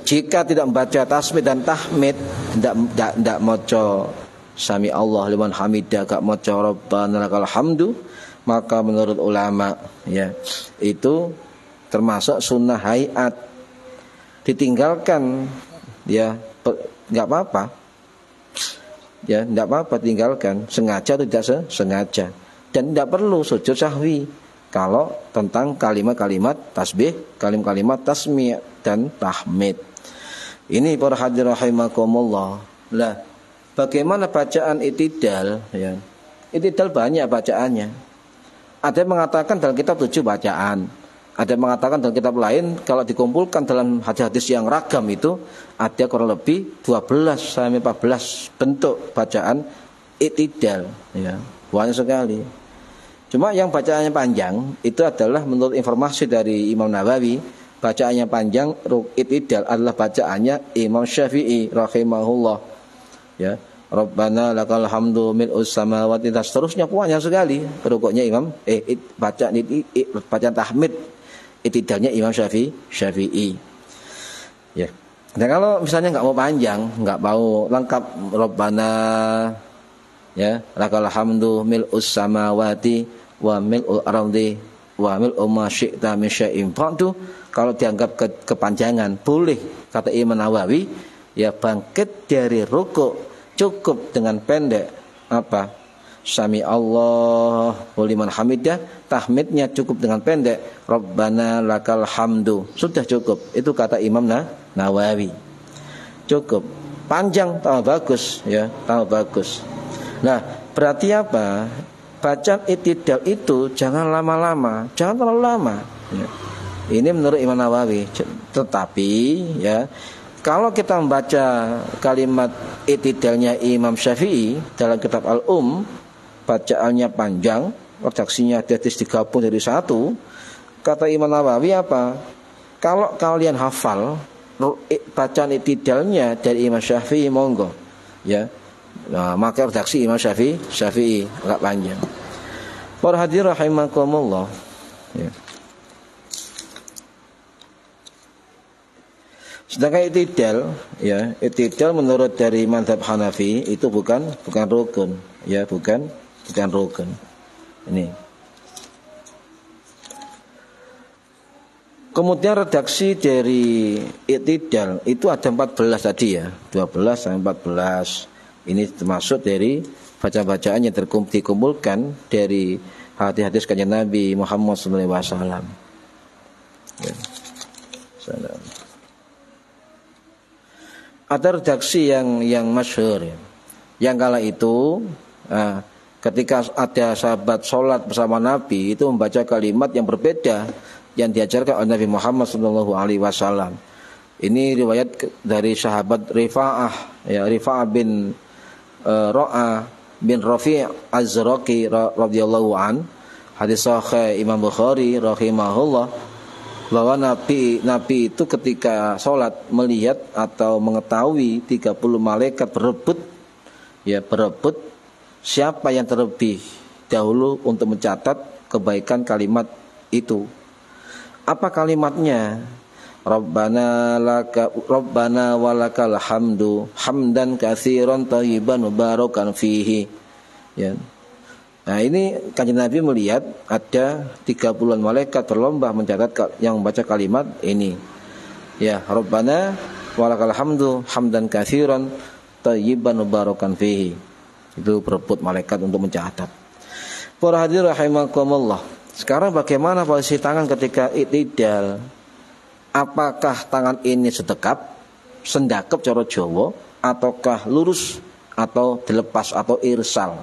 Jika tidak membaca tasmi' dan tahmid, tidak maca sami Allah liman hamidah, gak maca Rabbana lakal hamdu, maka menurut ulama ya itu termasuk sunnah hayat, ditinggalkan ya nggak apa-apa. Ya, tidak apa-apa tinggalkan, sengaja atau tidak sengaja, dan tidak perlu sujud sahwi kalau tentang kalimat-kalimat tasbih, kalimat-kalimat tasmi' dan tahmid. Ini para hadirin rahimakumullah. Lah, bagaimana bacaan i'tidal? Ya, i'tidal banyak bacaannya. Ada yang mengatakan dalam kitab 7 bacaan, ada yang mengatakan dalam kitab lain kalau dikumpulkan dalam hadis-hadis yang ragam itu ada kurang lebih 12 sampai 14 bentuk bacaan i'tidal, ya. Banyak sekali. Cuma yang bacaannya panjang itu adalah menurut informasi dari Imam Nawawi, bacaannya panjang i'tidal adalah bacaannya Imam Syafi'i rahimahullah. Ya. Rabbana lakal hamdu mil'us samawati, dan seterusnya banyak sekali rukuknya Imam bacaan tahmid i'tidalnya Imam Syafi'i. Ya. Dan kalau misalnya nggak mau panjang, nggak mau lengkap Rabbana ya lakal hamdu mil'us samawati wa mil'ul ardi wa mil'u ma syi'ta min syai'in ba'du, kalau dianggap kepanjangan boleh, kata Imam Nawawi, ya bangkit dari rukuk cukup dengan pendek apa? Sami Allah liman hamidah, tahmidnya cukup dengan pendek Rabbana lakal hamdu, sudah cukup. Itu kata Imam Nawawi. Cukup. Panjang tambah bagus, ya, tambah bagus. Nah, berarti apa? Bacaan i'tidal itu jangan lama-lama, jangan terlalu lama. Ya. Ini menurut Imam Nawawi. Tetapi ya, kalau kita membaca kalimat i'tidalnya Imam Syafi'i dalam kitab bacaannya panjang, redaksinya hadis digabung jadi satu. Kata Imam Nawawi apa? Kalau kalian hafal bacaan i'tidalnya dari Imam Syafi'i, monggo. Ya. Nah, maka redaksi Imam Syafi'i agak panjang. Para hadirin rahimakumullah. Ya. Sedangkan i'tidal menurut dari mazhab Hanafi itu bukan rukun, ya, bukan rukun. Ini. Kemudian redaksi dari i'tidal itu ada 14 tadi, ya, 12 sampai 14. Ini termasuk dari bacaan-bacaan yang dikumpulkan dari hadis-hadis kanjeng Nabi Muhammad SAW. Ya. Ada redaksi yang masyhur, ya. Yang kala itu ketika ada sahabat sholat bersama Nabi itu membaca kalimat yang berbeda yang diajarkan oleh Nabi Muhammad SAW. Ini riwayat dari sahabat Rifa'ah, ya, Rifa'ah bin Ra'a bin Rafi' Az-Zuraqi radhiyallahu an. Hadis sahih Imam Bukhari rahimahullah, bahwa Nabi itu ketika sholat melihat atau mengetahui 30 malaikat berebut siapa yang terlebih dahulu untuk mencatat kebaikan kalimat itu. Apa kalimatnya? Rabbana walakal hamdu hamdan katsiran thayyiban mubarakan fihi. Ya. Nah, ini kanjeng Nabi melihat ada 30-an malaikat berlomba mencatat yang membaca kalimat ini. Ya, Rabbana walakal hamdu hamdan katsiran thayyiban mubarakan fihi. Itu berebut malaikat untuk mencatat. Para hadirin rahimakumullah. Sekarang bagaimana posisi tangan ketika i'tidal? Apakah tangan ini sedekap sendakep cara Jawa ataukah lurus atau dilepas atau irsal.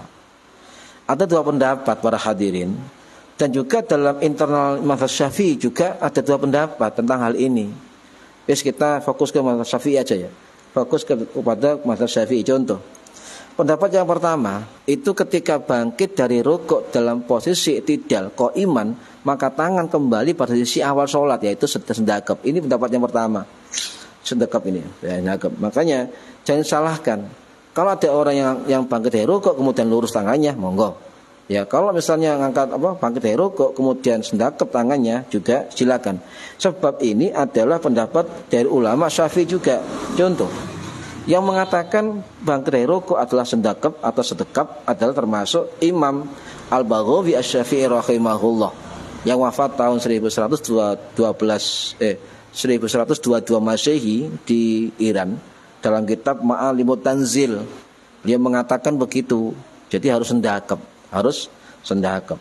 Ada dua pendapat para hadirin, dan juga dalam internal mazhab Syafi'i juga ada dua pendapat tentang hal ini. Kita fokus ke mazhab Syafi'i aja ya. Fokus kepada mazhab Syafi'i. Contoh, pendapat yang pertama itu ketika bangkit dari rukuk dalam posisi i'tidal qaiman, maka tangan kembali pada posisi awal sholat, yaitu sendakep. Ini pendapat yang pertama. Sendakep ini ya, sendakep. Makanya jangan salahkan. Kalau ada orang yang bangkit dari rukuk kemudian lurus tangannya, monggo. Ya, kalau misalnya ngangkat bangkit dari rukuk kemudian sendakep tangannya juga silakan. Sebab ini adalah pendapat dari ulama Syafi'i juga. Contoh, yang mengatakan bangkit dari rukuk adalah sendakep atau sedekap adalah termasuk Imam Al-Baghawi Asy-Syafi'i rahimahullah yang wafat tahun 1122 Masehi di Iran. Dalam kitab Ma'alimut Tanzil dia mengatakan begitu. Jadi harus sendakep.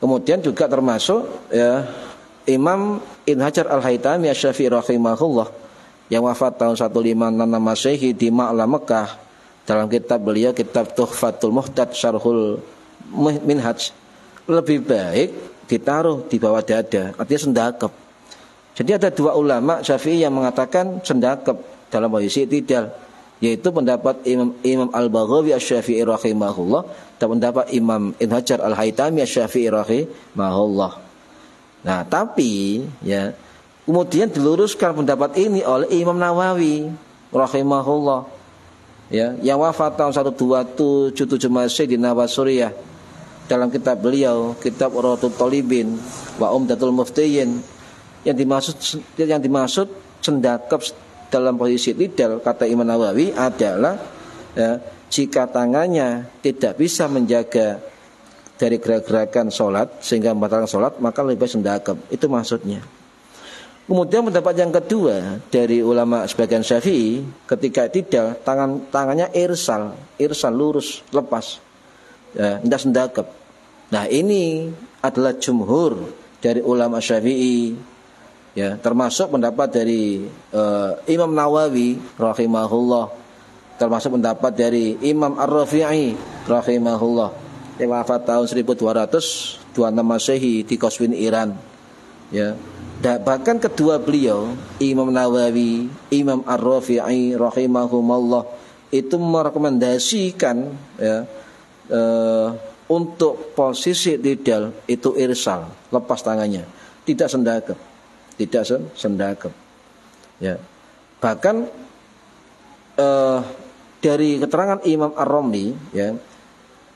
Kemudian juga termasuk ya, Imam Ibnu Hajar Al-Haytami Asy-Syafi'i rahimahullah yang wafat tahun 1566 Masehi di Ma'la Mekah. Dalam kitab beliau, kitab Tuhfatul Muhtad Syarhul Minhaj, lebih baik ditaruh di bawah dada, artinya sendakep. Jadi ada dua ulama Syafi'i yang mengatakan sendakep dalam posisi i'tidal, yaitu pendapat Imam Al-Baghawi Asy-Syafi'i rahimahullah dan pendapat Imam Ibnu Hajar Al-Haytami Asy-Syafi'i rahimahullah. Nah, tapi ya kemudian diluruskan pendapat ini oleh Imam Nawawi rahimahullah ya, yang wafat tahun 1277 Masehi di Nawasuriyah. Dalam kitab beliau, kitab Rawdatul Thalibin wa Umdatul Muftiyin, yang dimaksud sendakep dalam posisi i'tidal, kata Imam Nawawi adalah ya, jika tangannya tidak bisa menjaga dari gerak-gerakan sholat sehingga membatalkan sholat, maka lebih baik sendakep. Itu maksudnya. Kemudian pendapat yang kedua dari ulama sebagian Syafi'i, ketika i'tidal tangannya irsal lurus, lepas, ya, tidak sendakep. Nah, ini adalah jumhur dari ulama Syafi'i. Ya, termasuk pendapat dari Imam Nawawi rahimahullah, termasuk pendapat dari Imam Ar-Rafi'i rahimahullah yang wafat tahun 1226 Masehi di Qazwin, Iran. Ya, bahkan kedua beliau, Imam Nawawi, Imam Ar-Rafi'i rahimahumullah, itu merekomendasikan ya, untuk posisi i'tidal itu irsal, lepas tangannya, tidak sendakep. Ya. Bahkan dari keterangan Imam Ar-Ramli ya,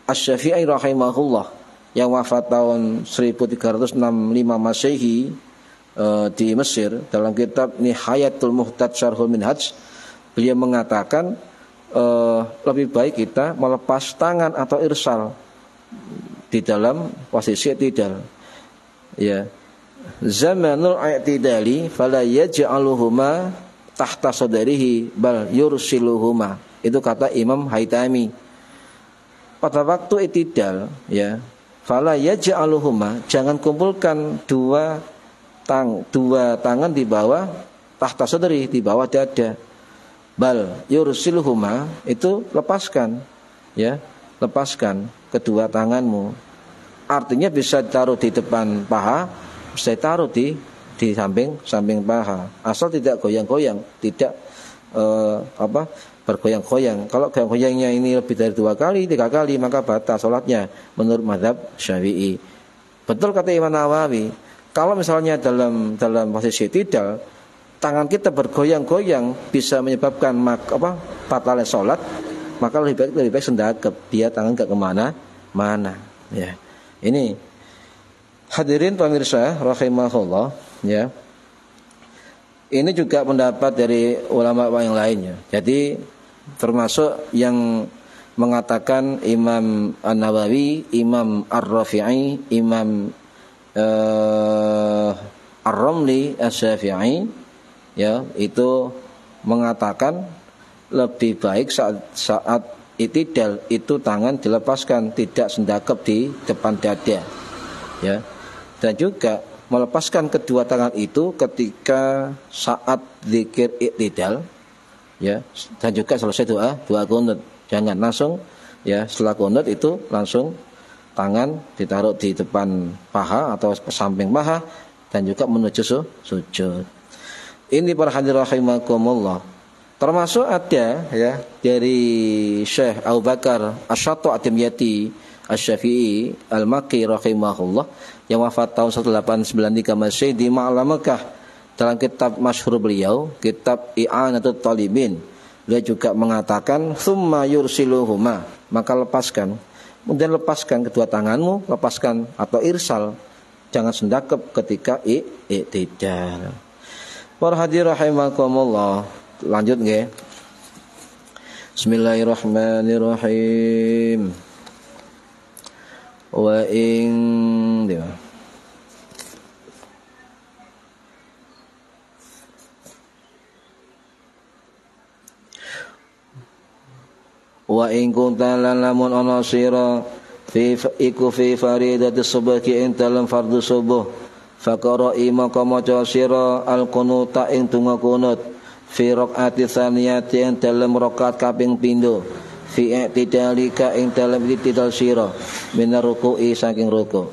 Asy-Syafi'i rahimahullah yang wafat tahun 1365 Masehi di Mesir, dalam kitab Nihayatul Muhtad Syarhul Minhaj, beliau mengatakan lebih baik kita melepas tangan atau irsal di dalam posisi i'tidal. Ya. Zamanul i'tidali fala yaj'aluhuma tahta sadrihi bal yursiluhuma. Itu kata Imam Haytami. Pada waktu i'tidal ya, fala yaj'aluhuma, jangan kumpulkan dua tangan di bawah tahta sadri, di bawah dada. Bal yursiluhuma, itu lepaskan ya, lepaskan kedua tanganmu. Artinya bisa ditaruh di depan paha, bisa taruh di samping paha, asal tidak goyang-goyang, tidak bergoyang-goyang. Kalau goyang-goyangnya ini lebih dari 2 kali, 3 kali, maka batal sholatnya menurut mazhab Syafi'i. Betul kata Imam Nawawi, kalau misalnya dalam posisi i'tidal tangan kita bergoyang-goyang bisa menyebabkan batalnya sholat, maka lebih baik sendakep, dia tangan gak kemana-mana. Ya, ini hadirin pemirsa rahimahullah ya. Ini juga pendapat dari ulama yang lainnya. Jadi termasuk yang mengatakan Imam An-Nawawi, Imam Ar-Rafi'i, Imam Ar-Ramli Asy-Syafi'i ya, itu mengatakan lebih baik saat i'tidal itu tangan dilepaskan, tidak sendakep di depan dada ya. Dan juga melepaskan kedua tangan itu ketika saat zikir i'tidal ya, dan juga selesai doa qunut. Jangan langsung ya setelah qunut itu langsung tangan ditaruh di depan paha atau samping paha dan juga menuju sujud. Ini para hadirin rahimakumullah. Termasuk ada ya dari Syekh Abu Bakar Asy-Syatta At-Timyati Asy-Syafi'i Al-Makki rahimahullah yang wafat tahun 1893 masih di Ma'la Mekah. Dalam kitab masyhur beliau, kitab I'anatul Talibin, beliau juga mengatakan summa yursiluhuma, maka lepaskan. Kemudian lepaskan kedua tanganmu, lepaskan atau irsal. Jangan sendakep ketika i'tidal. Para hadirin rahimakumullah, lanjut nggih. Bismillahirrahmanirrahim. Wa in kunta lamun ana sira fi faridati subhi ing dalam fardhu subuh faqara maka maca sira al-qunuta ing donga qunut fi rakaati tsaniyati ing dalam rakaat kaping pindho fi i'tidalika ing dalam i'tidal sira minar ruku'i saking ruku'.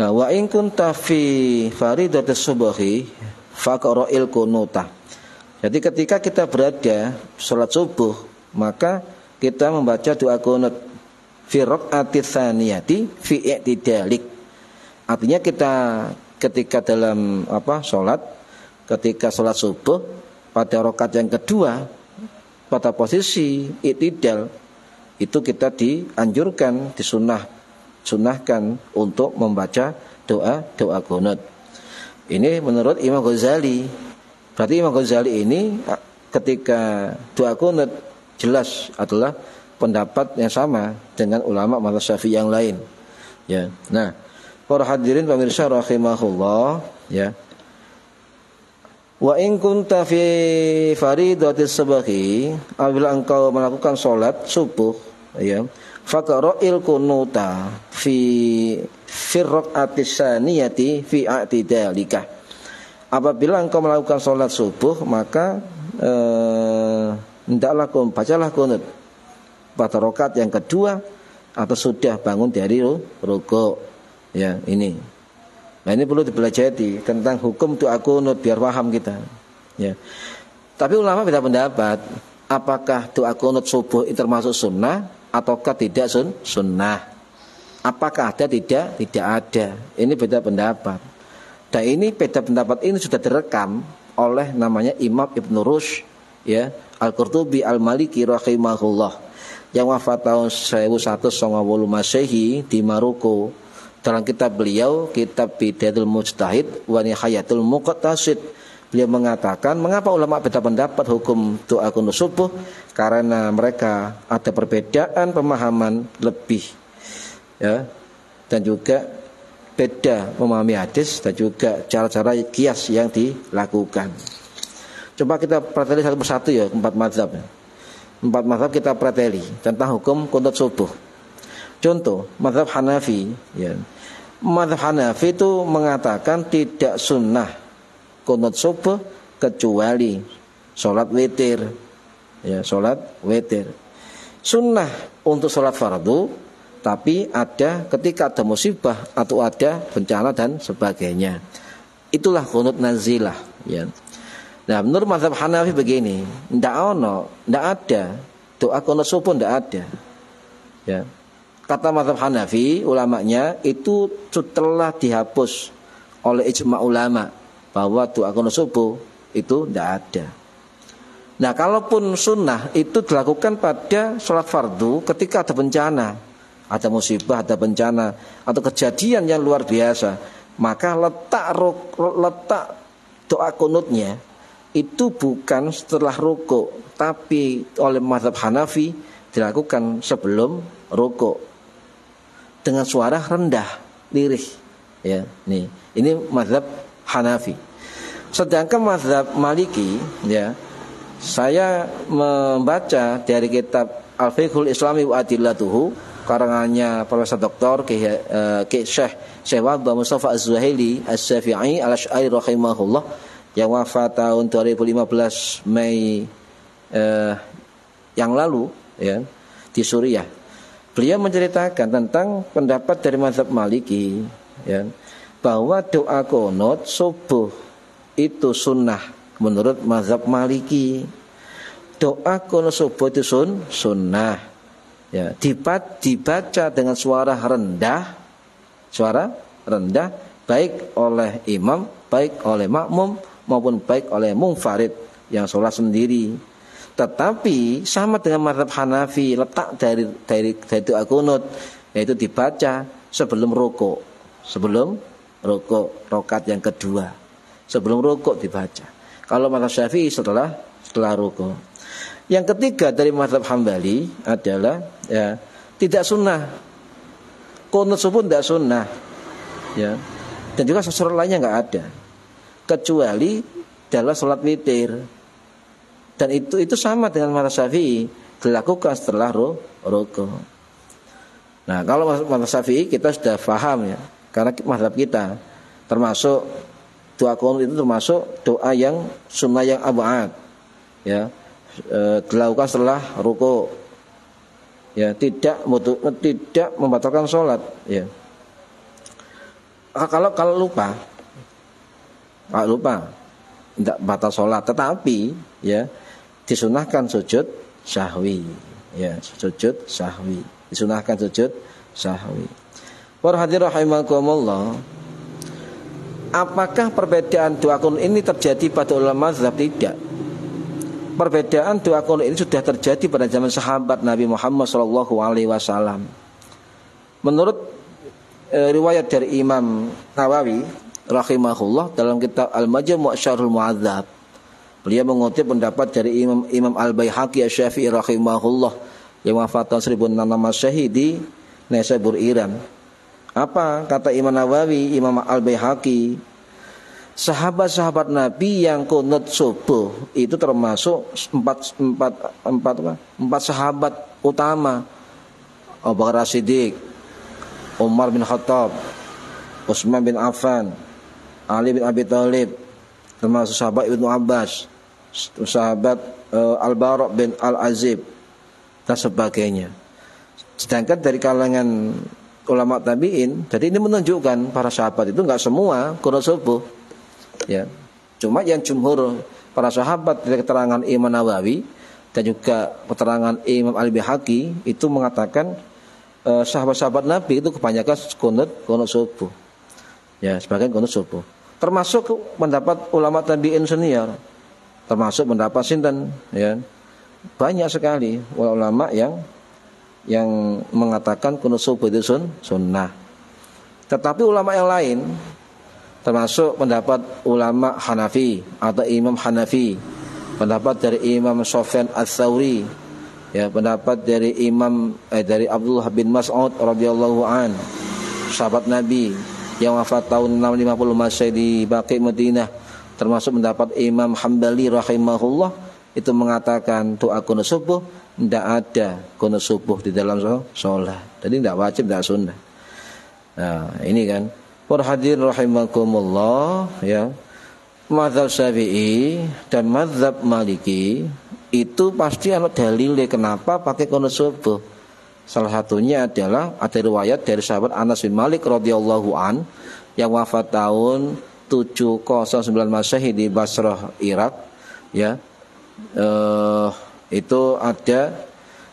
Nah, wa in kunta fi faridatis subhi faqra'il qunuta. Jadi ketika kita berada salat subuh, maka kita membaca doa qunut fi rakaati tsaniyati fi i'tidalik. Artinya kita ketika dalam salat, ketika salat subuh pada rakaat yang kedua pada posisi i'tidal itu kita dianjurkan, disunahkan untuk membaca doa qunut. Ini menurut Imam Ghazali. Berarti Imam Ghazali ini ketika doa qunut jelas adalah pendapat yang sama dengan ulama mazhab Syafi'i yang lain. Ya. Nah, para hadirin pemirsa rahimahullah, ya. Wa in kunta fi faridatis subhi, apabila engkau melakukan salat subuh, ya, faqra'il qunuta fi raq'atis saniyati fi i'tidalika. Apabila engkau melakukan salat subuh, maka hendaklah kau bacalah qunut pada rakaat yang kedua atau sudah bangun dari rukuk. Ya, ini. Nah, ini perlu dipelajari tentang hukum doa qunut biar paham kita. Ya. Tapi ulama beda pendapat, apakah doa qunut subuh itu termasuk sunnah ataukah tidak sunnah? Apakah ada tidak ada? Ini beda pendapat. Dan ini beda pendapat ini sudah direkam oleh namanya Imam Ibn Rushd, ya, Al-Qurtubi Al-Maliki rahimahullah, yang wafat tahun 1190 Masehi di Maroko. Dalam kitab beliau, kitab Bidayatul Mujtahid wa Nihayatul Muqtasid, beliau mengatakan mengapa ulama beda pendapat hukum doa qunut subuh, karena mereka ada perbedaan pemahaman lebih, ya, dan juga beda memahami hadis dan juga cara-cara kias yang dilakukan. Coba kita perhatikan satu persatu ya, 4 mazhab. 4 mazhab kita perhatikan tentang hukum qunut subuh. Contoh, mazhab Hanafi, ya. Mazhab Hanafi itu mengatakan tidak sunnah qunut subuh kecuali sholat witir, ya, sholat witir. Sunnah untuk sholat fardu, tapi ada ketika ada musibah atau ada bencana dan sebagainya. Itulah qunut nazilah, ya. Nah, menurut mazhab Hanafi begini, tidak ada doa qunut subuh, tidak ada, ya. Kata mazhab Hanafi, ulamanya itu telah dihapus oleh ijma ulama bahwa doa qunut subuh itu tidak ada. Nah, kalaupun sunnah itu dilakukan pada sholat fardu ketika ada bencana, ada musibah, ada bencana atau kejadian yang luar biasa, maka letak doa qunutnya itu bukan setelah rukuk, tapi oleh mazhab Hanafi dilakukan sebelum rukuk dengan suara rendah, lirih, ya. Ini mazhab Hanafi. Sedangkan mazhab Maliki, ya, saya membaca dari kitab Al-Fiqhul Islami wa Adillatuhu karangannya Profesor Dr. Syekh Wahbah Mustafa Az-Zuhaili As-Syafi'i Al-Asy'ari rahimahullah, yang wafat tahun 2015 Mei yang lalu ya di Suriah. Beliau menceritakan tentang pendapat dari mazhab Maliki ya, bahwa doa qunut subuh itu sunnah menurut mazhab Maliki. Doa qunut subuh itu sunnah ya, dibaca dengan suara rendah baik oleh imam, baik oleh makmum maupun baik oleh munfarid yang sholat sendiri. Tetapi sama dengan mazhab Hanafi, letak dari doa qunut yaitu dibaca sebelum rukuk, rakaat yang kedua, sebelum rukuk dibaca. Kalau mazhab Syafi'i setelah rukuk. Yang ketiga dari mazhab Hambali adalah ya tidak sunnah. Qunut subuh tidak sunnah ya. Dan juga sholat lainnya nggak ada kecuali dalam sholat witir. Dan itu sama dengan mazhab Syafi'i, dilakukan setelah rukuk. Nah, kalau mazhab Syafi'i kita sudah paham ya, karena mazhab kita termasuk doa qunut itu termasuk doa yang sunnah yang abad ya, dilakukan setelah rukuk ya, tidak membatalkan sholat ya. Kalau lupa tidak batal sholat, tetapi ya disunahkan sujud sahwi ya, disunahkan sujud sahwi. Para hadirin rahimakumullah, apakah perbedaan doa qunut ini terjadi pada ulama mazhab? Tidak. Perbedaan doa qunut ini sudah terjadi pada zaman sahabat Nabi Muhammad SAW. Menurut riwayat dari Imam Nawawi rahimahullah dalam kitab Al-Majmu' Syarhul Mu'adzab, beliau mengutip pendapat dari Imam Al-Baihaqi Asy-Syafi'i rahimahullah yang wafat tahun 1006 Masehi di Naisabur, Iran. Apa kata Imam Nawawi, Imam Al-Baihaqi? Sahabat-sahabat Nabi yang qunut subuh itu termasuk empat sahabat utama: Abu Bakar As-Siddiq, Umar bin Khattab, Utsman bin Affan, Ali bin Abi Thalib, termasuk sahabat Ibnu Abbas, sahabat Al-Bara' bin Al-Azib dan sebagainya. Sedangkan dari kalangan ulama tabi'in, jadi ini menunjukkan para sahabat itu enggak semua qunut subuh ya. Cuma yang jumhur para sahabat dari keterangan Imam Nawawi dan juga keterangan Imam Al-Baihaqi itu mengatakan sahabat-sahabat Nabi itu kebanyakan qunut subuh ya, sebagian qunut subuh. Termasuk pendapat ulama tabi'in senior, termasuk pendapat sinten ya, banyak sekali ulama yang mengatakan qunut subuh itu sunnah. Tetapi ulama yang lain, termasuk pendapat ulama Hanafi atau Imam Hanafi, pendapat dari Imam Sufyan Ats-Tsauri ya, pendapat dari dari Abdullah bin Mas'ud radhiyallahu an, sahabat Nabi yang wafat tahun 650 Masehi di Baqi Madinah, termasuk pendapat Imam Hambali rahimahullah, itu mengatakan doa qunut subuh tidak ada qunut subuh di dalam sholat. Jadi tidak wajib, tidak sunnah. Nah, ini kan para hadirin rahimakumullah ya, mazhab Syafi'i dan mazhab Maliki itu pasti ada dalilnya kenapa pakai qunut subuh. Salah satunya adalah ada riwayat dari sahabat Anas bin Malik radhiyallahu an yang wafat tahun 709 Masehi di Basrah, Irak ya. Itu ada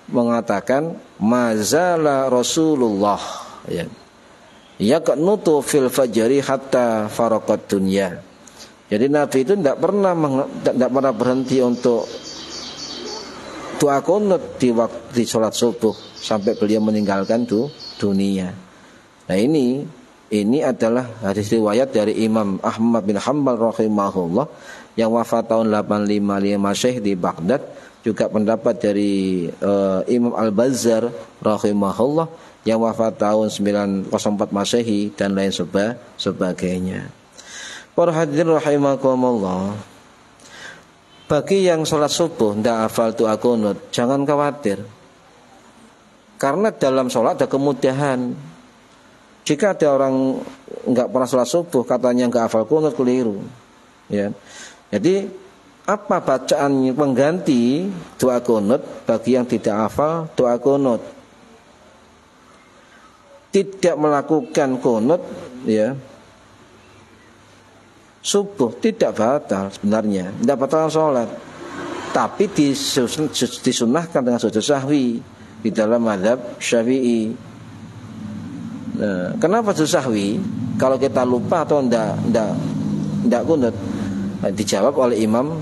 mengatakan mazala Rasulullah ya, yaqnutu fil fajri hatta faraqat dunya. Jadi Nabi itu tidak pernah berhenti untuk doa qunut di sholat subuh sampai beliau meninggalkan dunia. Nah, ini adalah hadis riwayat dari Imam Ahmad bin Hanbal rahimahullah yang wafat tahun 855 Masehi di Baghdad. Juga pendapat dari Imam Al-Bazzar rahimahullah yang wafat tahun 904 Masehi dan lain sebagainya. Para hadirin rahimakumullah, bagi yang sholat subuh tidak hafal doa qunut, jangan khawatir, karena dalam sholat ada kemudahan. Jika ada orang nggak pernah sholat subuh katanya nggak hafal qunut, keliru ya. Jadi Apa bacaan pengganti doa kunut bagi yang tidak hafal doa kunut? Tidak melakukan kunut ya subuh tidak batal sebenarnya, tidak batal sholat, tapi disunahkan dengan sujud sahwi di dalam mazhab Syafi'i. Nah, kenapa sujud sahwi? Kalau kita lupa atau tidak kunut, dijawab oleh Imam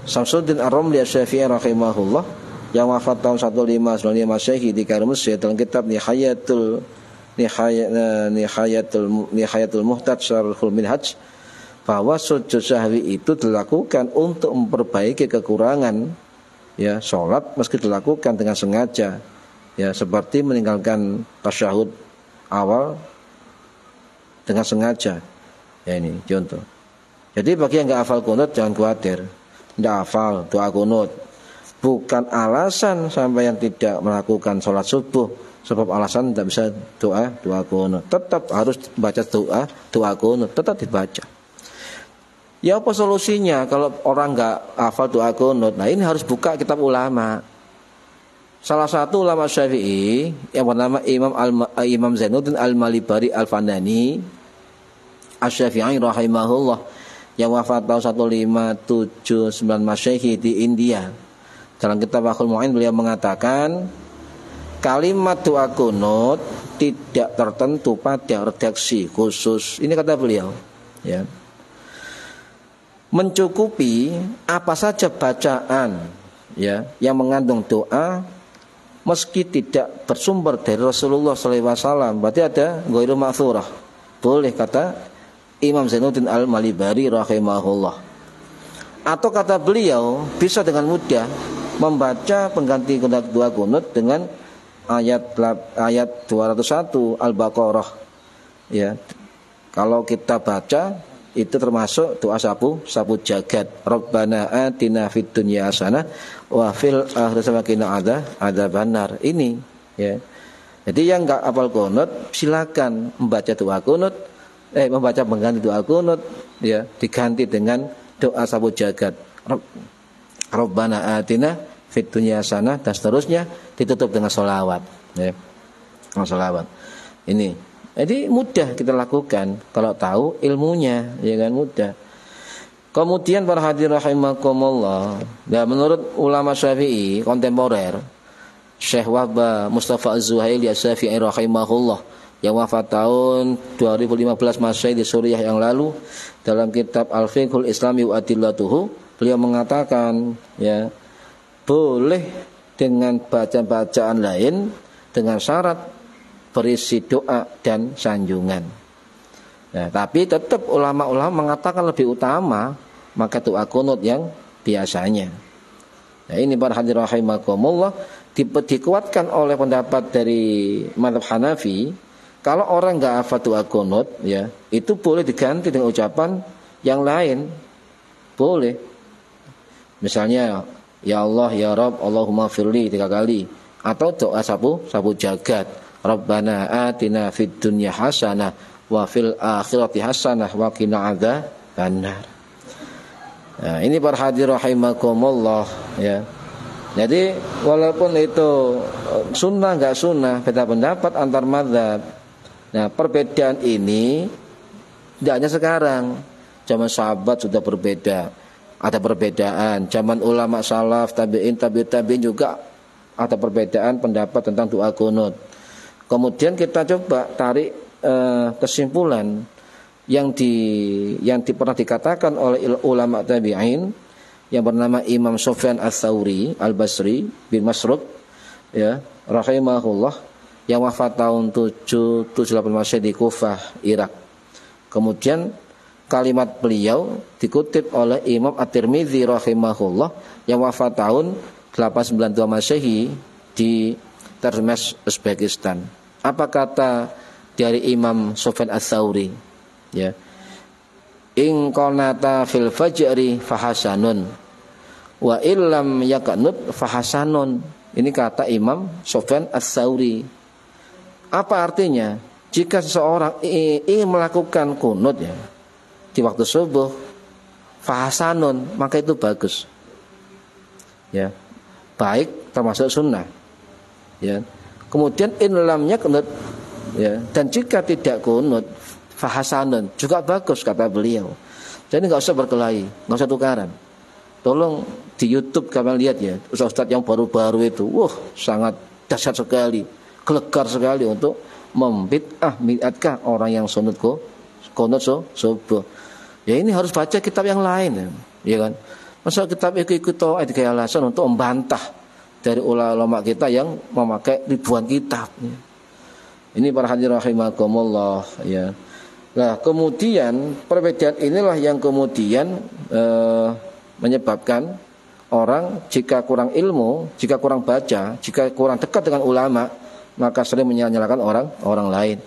Samsuddin Ar-Ramli Asy-Syafi'i rahimahullah yang wafat tahun 1595 Masehi di Kairo Mesir dalam kitab Nihayatul Muhtaj Syarhul Minhaj, bahwa sujud sahwi itu dilakukan untuk memperbaiki kekurangan ya salat meski dilakukan dengan sengaja ya, seperti meninggalkan tasyahud awal dengan sengaja ya. Ini contoh. Jadi bagi yang enggak hafal kunut jangan khawatir, enggak hafal doa kunut bukan alasan sampai yang tidak melakukan sholat subuh, sebab alasan tidak bisa doa kunut. Tetap harus baca doa kunut, tetap dibaca. Ya apa solusinya kalau orang enggak hafal doa kunut? Nah ini harus buka kitab ulama. Salah satu ulama Syafi'i yang bernama Imam Zainuddin Al-Malibari Al-Fandani Asy-Syafi'i rahimahullah yang wafat tahun 1579 Masehi di India. Dalam kitab Fathul Mu'in beliau mengatakan kalimat doa kunut tidak tertentu pada redaksi khusus. Ini kata beliau ya. Mencukupi apa saja bacaan ya yang mengandung doa meski tidak bersumber dari Rasulullah SAW. Berarti ada ghairu ma'thurah. Boleh kata Imam Zainuddin Al-Malibari rahimahullah. Atau kata beliau bisa dengan mudah membaca pengganti doa kunut dengan ayat 201 Al-Baqarah ya. Kalau kita baca itu termasuk doa sapu jagat. Rabbana atina fid dunya hasanah wa fil akhirati hasanah adzabannar. Ini ya. Jadi yang enggak hafal kunut silakan membaca doa kunut, membaca pengganti doa kunut ya, diganti dengan doa sapu jagat. Rabbana atina fid dunya hasanah dan seterusnya, ditutup dengan sholawat ya. Sholawat. Ini. Jadi mudah kita lakukan kalau tahu ilmunya, ya kan, mudah. Kemudian para hadirin rahimakumullah, dan menurut ulama Syafi'i kontemporer, Syekh Wahbah Mustafa Az-Zuhaili Asy-Syafi'i rahimahullah yang wafat tahun 2015 Masehi di Suriah yang lalu, dalam kitab Al-Fiqhul Islami wa Adillatuhu, beliau mengatakan ya, boleh dengan bacaan lain dengan syarat berisi doa dan sanjungan. Nah, tapi tetap ulama-ulama mengatakan lebih utama maka doa kunut yang biasanya. Nah, ini para hadirin rahimakumullah dikuatkan oleh pendapat dari mazhab Hanafi, kalau orang enggak hafal doa kunut ya, itu boleh diganti dengan ucapan yang lain. Boleh. Misalnya ya Allah ya Rabb Allahumma firli 3 kali, atau doa sapu jagat. Rabbana atina fid dunya hasanah wa fil akhirati hasanah wa qina adzabannar. Nah, ini para hadirin rahimakumullah ya. Jadi walaupun itu sunnah enggak sunnah, beda pendapat antar mazhab. Nah, perbedaan ini tidak hanya sekarang. Zaman sahabat sudah berbeda. Ada perbedaan. Zaman ulama salaf, tabi'in juga ada perbedaan pendapat tentang doa kunut. Kemudian kita coba tarik kesimpulan yang pernah dikatakan oleh ulama tabi'in yang bernama Imam Sufyan Ats-Tsauri Al-Basri bin Masruq ya rahimahullah yang wafat tahun 778 Masehi di Kufah, Irak. Kemudian kalimat beliau dikutip oleh Imam At-Tirmidzi rahimahullah yang wafat tahun 892 Masehi di Termes, Uzbekistan. Apa kata dari Imam Sufyan Ats-Tsauri? Ya. In qanata fil fajri fahasanun wa illam yaqnut fahasanun. Ini kata Imam Sufyan Ats-Tsauri. Apa artinya? Jika seseorang ingin melakukan kunut ya di waktu subuh, fahasanun, maka itu bagus. Ya. Baik termasuk sunnah. Ya. Kemudian in lamnya kunut, ya, dan jika tidak kunut fahasanun juga bagus kata beliau. Jadi nggak usah berkelahi, nggak usah tukaran. Tolong di YouTube kalian lihat ya, ustaz-ustaz yang baru-baru itu, sangat dahsyat sekali, gelegar sekali untuk bid'atkan orang yang kunut subuh. Ya ini harus baca kitab yang lain, ya kan? Masa kitab ikut kayak alasan untuk membantah dari ulama kita yang memakai ribuan kitab. Ini para hadirin rahimakumullah, ya. Nah, kemudian perbedaan inilah yang kemudian menyebabkan orang jika kurang ilmu, jika kurang baca, jika kurang dekat dengan ulama, maka sering menyalahkan orang lain.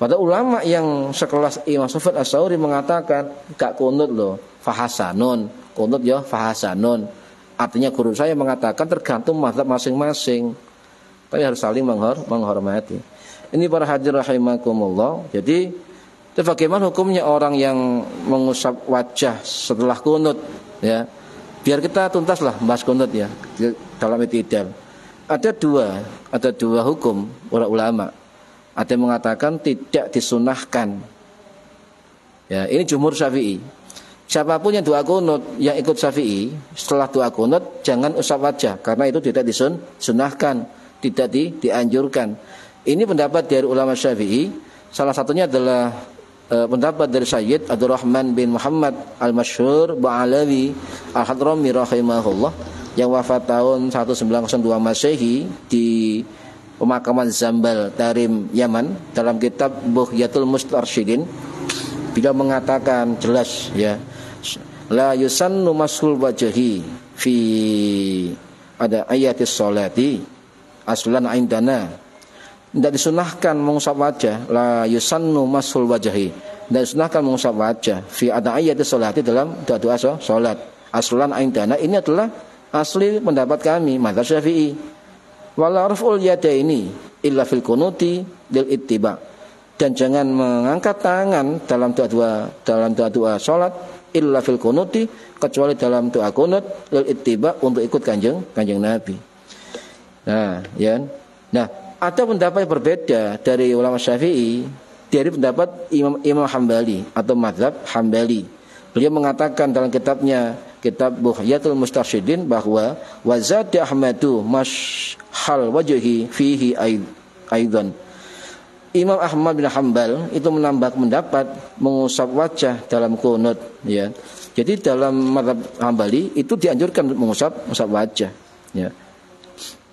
Pada ulama yang sekelas Imam Sufyan Ats-Tsauri mengatakan gak kunut loh, fahasanun, kunut ya fahasanun. Artinya guru saya mengatakan tergantung mazhab masing-masing. Tapi harus saling menghormati. Ini para hadirin rahimakumullah. Jadi bagaimana hukumnya orang yang mengusap wajah setelah kunut, ya? Biar kita tuntaslah bahas kunut ya dalam i'tidal. Ada dua hukum para ulama. Ada yang mengatakan tidak disunahkan. Ya, ini jumhur Syafi'i. Siapapun yang doa kunut yang ikut Syafi'i setelah doa kunut jangan usap wajah karena itu tidak disunahkan, tidak dianjurkan. Ini pendapat dari ulama Syafi'i. Salah satunya adalah pendapat dari Sayyid Abdurrahman bin Muhammad Al-Masyhur Ba'alawi Al-Hadrami rahimahullah yang wafat tahun 1902 Masehi di pemakaman Zambal Tarim Yaman. Dalam kitab Bughyatul Mustarsyidin beliau mengatakan jelas, ya, la yusannu mashul wajhi fi ada ayatis sholati aslan indana. Tidak disunahkan mengusap wajah, la yusannu mashul wajhi, tidak disunahkan mengusap wajah fi ada ayatis sholati dalam doa sholat aslan indana. Ini adalah asli pendapat kami mazhab Syafi'i. Wala raf'ul yadaini illa fil kunuti lil ittiba, dan jangan mengangkat tangan dalam doa salat illa fil kunuti kecuali dalam doa kunut lil ittiba untuk ikut kanjeng Nabi. Nah, ya. Nah, ada pendapat yang berbeda dari ulama Syafi'i dari pendapat Imam Hambali atau mazhab Hambali. Beliau mengatakan dalam kitabnya kitab Bughyatul Mustarsyidin bahwa wazadi Ahmadu mashhal wajhi fihi aidan. Imam Ahmad bin Hanbal itu menambah pendapat mengusap wajah dalam kunut, ya. Jadi dalam mazhab Hambali itu dianjurkan mengusap wajah, ya.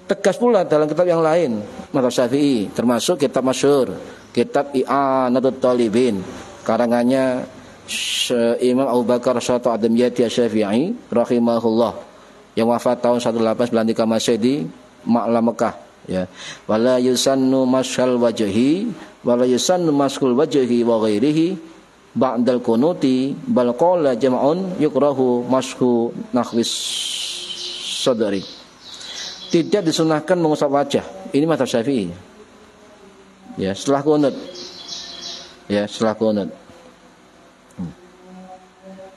Tegas pula dalam kitab yang lain mazhab Syafi'i termasuk kitab masyhur, kitab I'anatul Talibin karangannya Imam Abu Bakar Syaitu Adamiyati Syafi'i rahimahullah yang wafat tahun 1893 Masehi di Ma'la Mekah, ya. Wala yusannu mashal wajhi wala yusannu maskul wajhi wa ghairihi ba'dal kunuti bal qala jam'un yukrahu mashu nahwis sadri. Tidak disunahkan mengusap wajah. Ini mazhab Syafi'i. Ya, setelah kunut. Ya, setelah kunut.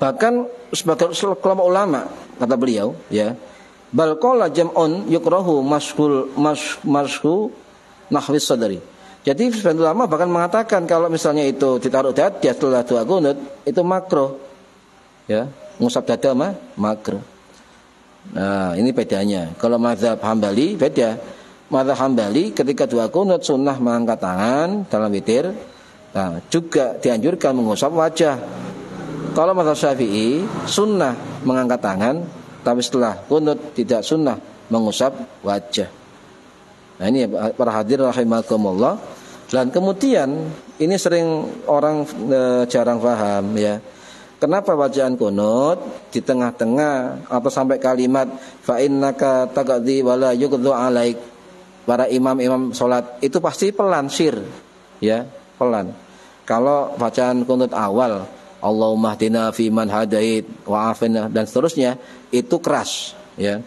Bahkan sebagai kelompok ulama kata beliau, ya, bal qala jam'un yukrahu mashu nahwis sadri. Jadi sebagian ulama bahkan mengatakan kalau misalnya itu ditaruh dada setelah doa kunut itu makruh. Ya, mengusap dada makruh. Nah, ini bedanya. Kalau mazhab Hambali beda. Mazhab Hambali ketika doa kunut sunnah mengangkat tangan dalam witir. Nah, juga dianjurkan mengusap wajah. Kalau mazhab Syafi'i sunnah mengangkat tangan, tapi setelah kunut tidak sunnah mengusap wajah. Nah, ini para hadirin rahimakumullah. Dan kemudian ini sering orang jarang paham, ya. Kenapa bacaan kunut di tengah-tengah atau sampai kalimat fa innaka taqdi wala yuqdu alaik. Para imam salat itu pasti pelan sir, ya, pelan. Kalau bacaan kunut awal Allahumma hdina fi man hadait wa afina dan seterusnya itu keras, ya.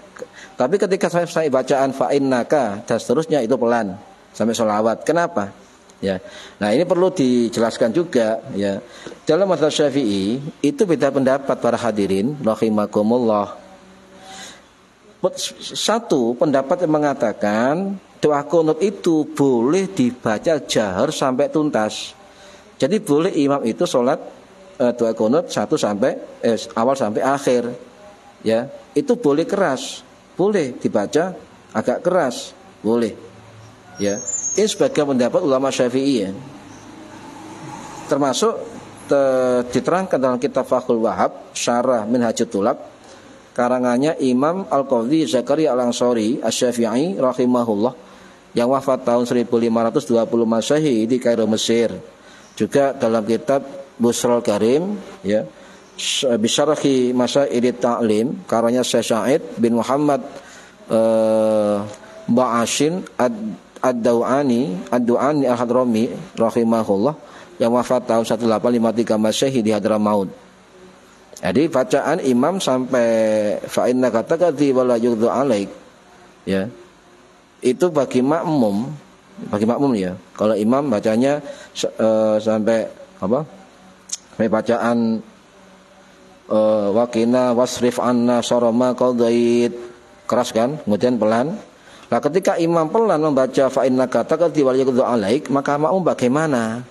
Tapi ketika saya bacaan fa innaka dan seterusnya itu pelan sampai sholawat. Kenapa? ya. Nah, ini perlu dijelaskan juga ya. Dalam mazhab Syafi'i itu beda pendapat para hadirin rahimakumullah. Satu pendapat yang mengatakan doa qunut itu boleh dibaca jahar sampai tuntas. Jadi boleh imam itu sholat doa qunut awal sampai akhir. Ya, itu boleh keras, boleh dibaca agak keras, boleh. Ya, ini sebagai pendapat ulama Syafi'i ya. Termasuk diterangkan dalam kitab Fathul Wahhab Syarah Minhajut Thulab karangannya Imam Al-Qadhi Zakaria Al-Ansari Asy-Syafi'i rahimahullah yang wafat tahun 1520 Masehi di Kairo, Mesir. Juga dalam kitab Busrul Karim ya, Bisyarhi Masailid Ta'lim karannya Syekh Sa'id bin Muhammad Ba'ashin Ad-Du'ani Al-Hadrami rahimahullah yang wafat tahun 1853 Masehi di Hadramaut. Jadi bacaan imam sampai fa innaka taqdi wa la yughdu alaik ya. Itu bagi makmum ya. Kalau imam bacanya sampai apa? Sampai bacaan waqina wasrif anna syarama qadait, keras kan? Kemudian pelan. Nah, ketika imam pelan membaca fa innaka taqdi wa la yughdu alaik, maka makmum bagaimana?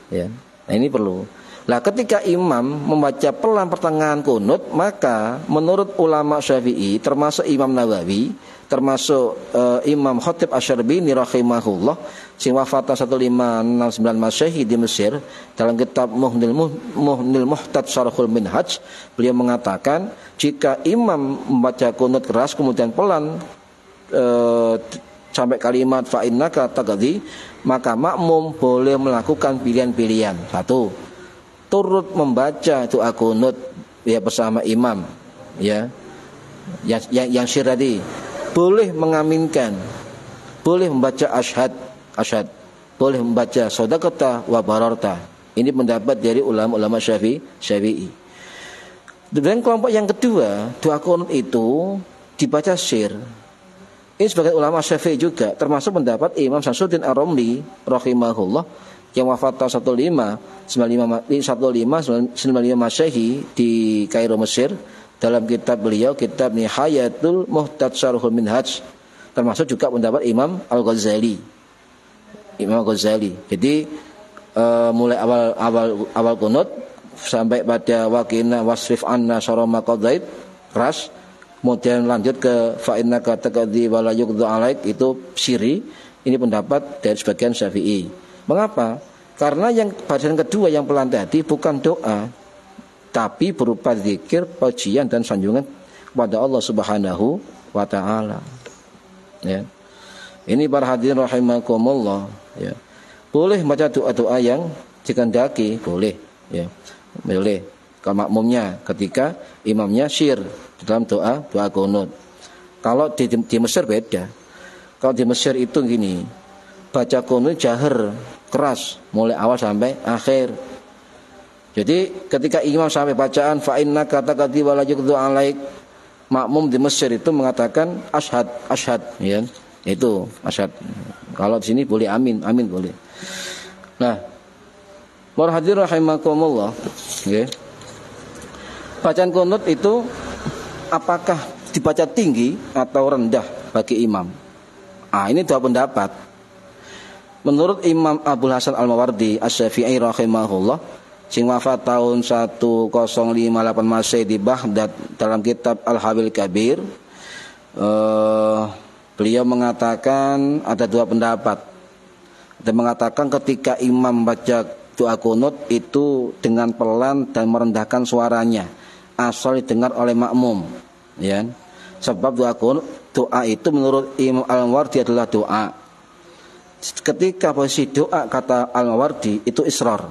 Ya. Nah, ini perlu. Nah, ketika imam membaca pelan pertengahan kunut, maka menurut ulama Syafi'i termasuk Imam Nawawi, termasuk Imam Khatib Asy-Syarbini rahimahullah sing wafat 1569 Masehi di Mesir, dalam kitab Muhnil Muhtad Syarhul Minhaj, beliau mengatakan jika imam membaca kunut keras kemudian pelan sampai kalimat fa innaka taqdi, maka makmum boleh melakukan pilihan-pilihan. Satu, turut membaca doa qunut ya bersama imam ya. Yang syir tadi boleh mengaminkan, boleh membaca asyhad, boleh membaca shadaqata wa bararta. Ini pendapat dari ulama-ulama Syafi'i. Dan kelompok yang kedua, doa qunut itu dibaca syir. Ini sebagai ulama Syafi'i juga, termasuk pendapat Imam Syamsuddin Ar-Ramli rahimahullah yang wafat tahun 1595 Masehi di Kairo, Mesir. Dalam kitab beliau, kitab Nihayatul Muhtad Syarhul Minhaj, termasuk juga pendapat Imam Al-Ghazali. Jadi mulai awal qunut sampai pada waqina wasrif anna syarama qadait keras, kemudian lanjut ke fa innaka taqdi wa la yughdu alaik, itu siri. Ini pendapat dari sebagian Syafi'i. Mengapa? Karena yang bacaan kedua yang pelan tadi bukan doa, tapi berupa zikir, pujian dan sanjungan kepada Allah Subhanahu wa taala. Ya. Ini para hadirin rahimakumullah ya. Boleh baca doa-doa yang dikehendaki, boleh ya. Boleh kalau makmumnya ketika imamnya syir dalam doa qunut. Kalau di Mesir beda. Kalau di Mesir itu gini, baca qunut jahar keras mulai awal sampai akhir. Jadi ketika imam sampai bacaan fa innaka taqdi wa la yughdu alaik, makmum di Mesir itu mengatakan asyhad ya. Itu asyhad. Kalau di sini boleh amin boleh. Nah, para hadirin rahimakumullah nggih. Bacaan qunut itu apakah dibaca tinggi atau rendah bagi imam? Ini dua pendapat. Menurut Imam Abul Hasan Al-Mawardi Asy-Syafi'i rahimahullah sing wafat tahun 1058 Masehi di Baghdad, dalam kitab Al-Hawil Kabir, beliau mengatakan ada dua pendapat. Dia mengatakan ketika imam membaca doa qunut itu dengan pelan dan merendahkan suaranya, asal didengar oleh makmum ya. Sebab doa itu menurut Imam Al-Mawardi adalah doa. Ketika posisi doa, kata Al-Mawardi, itu israr,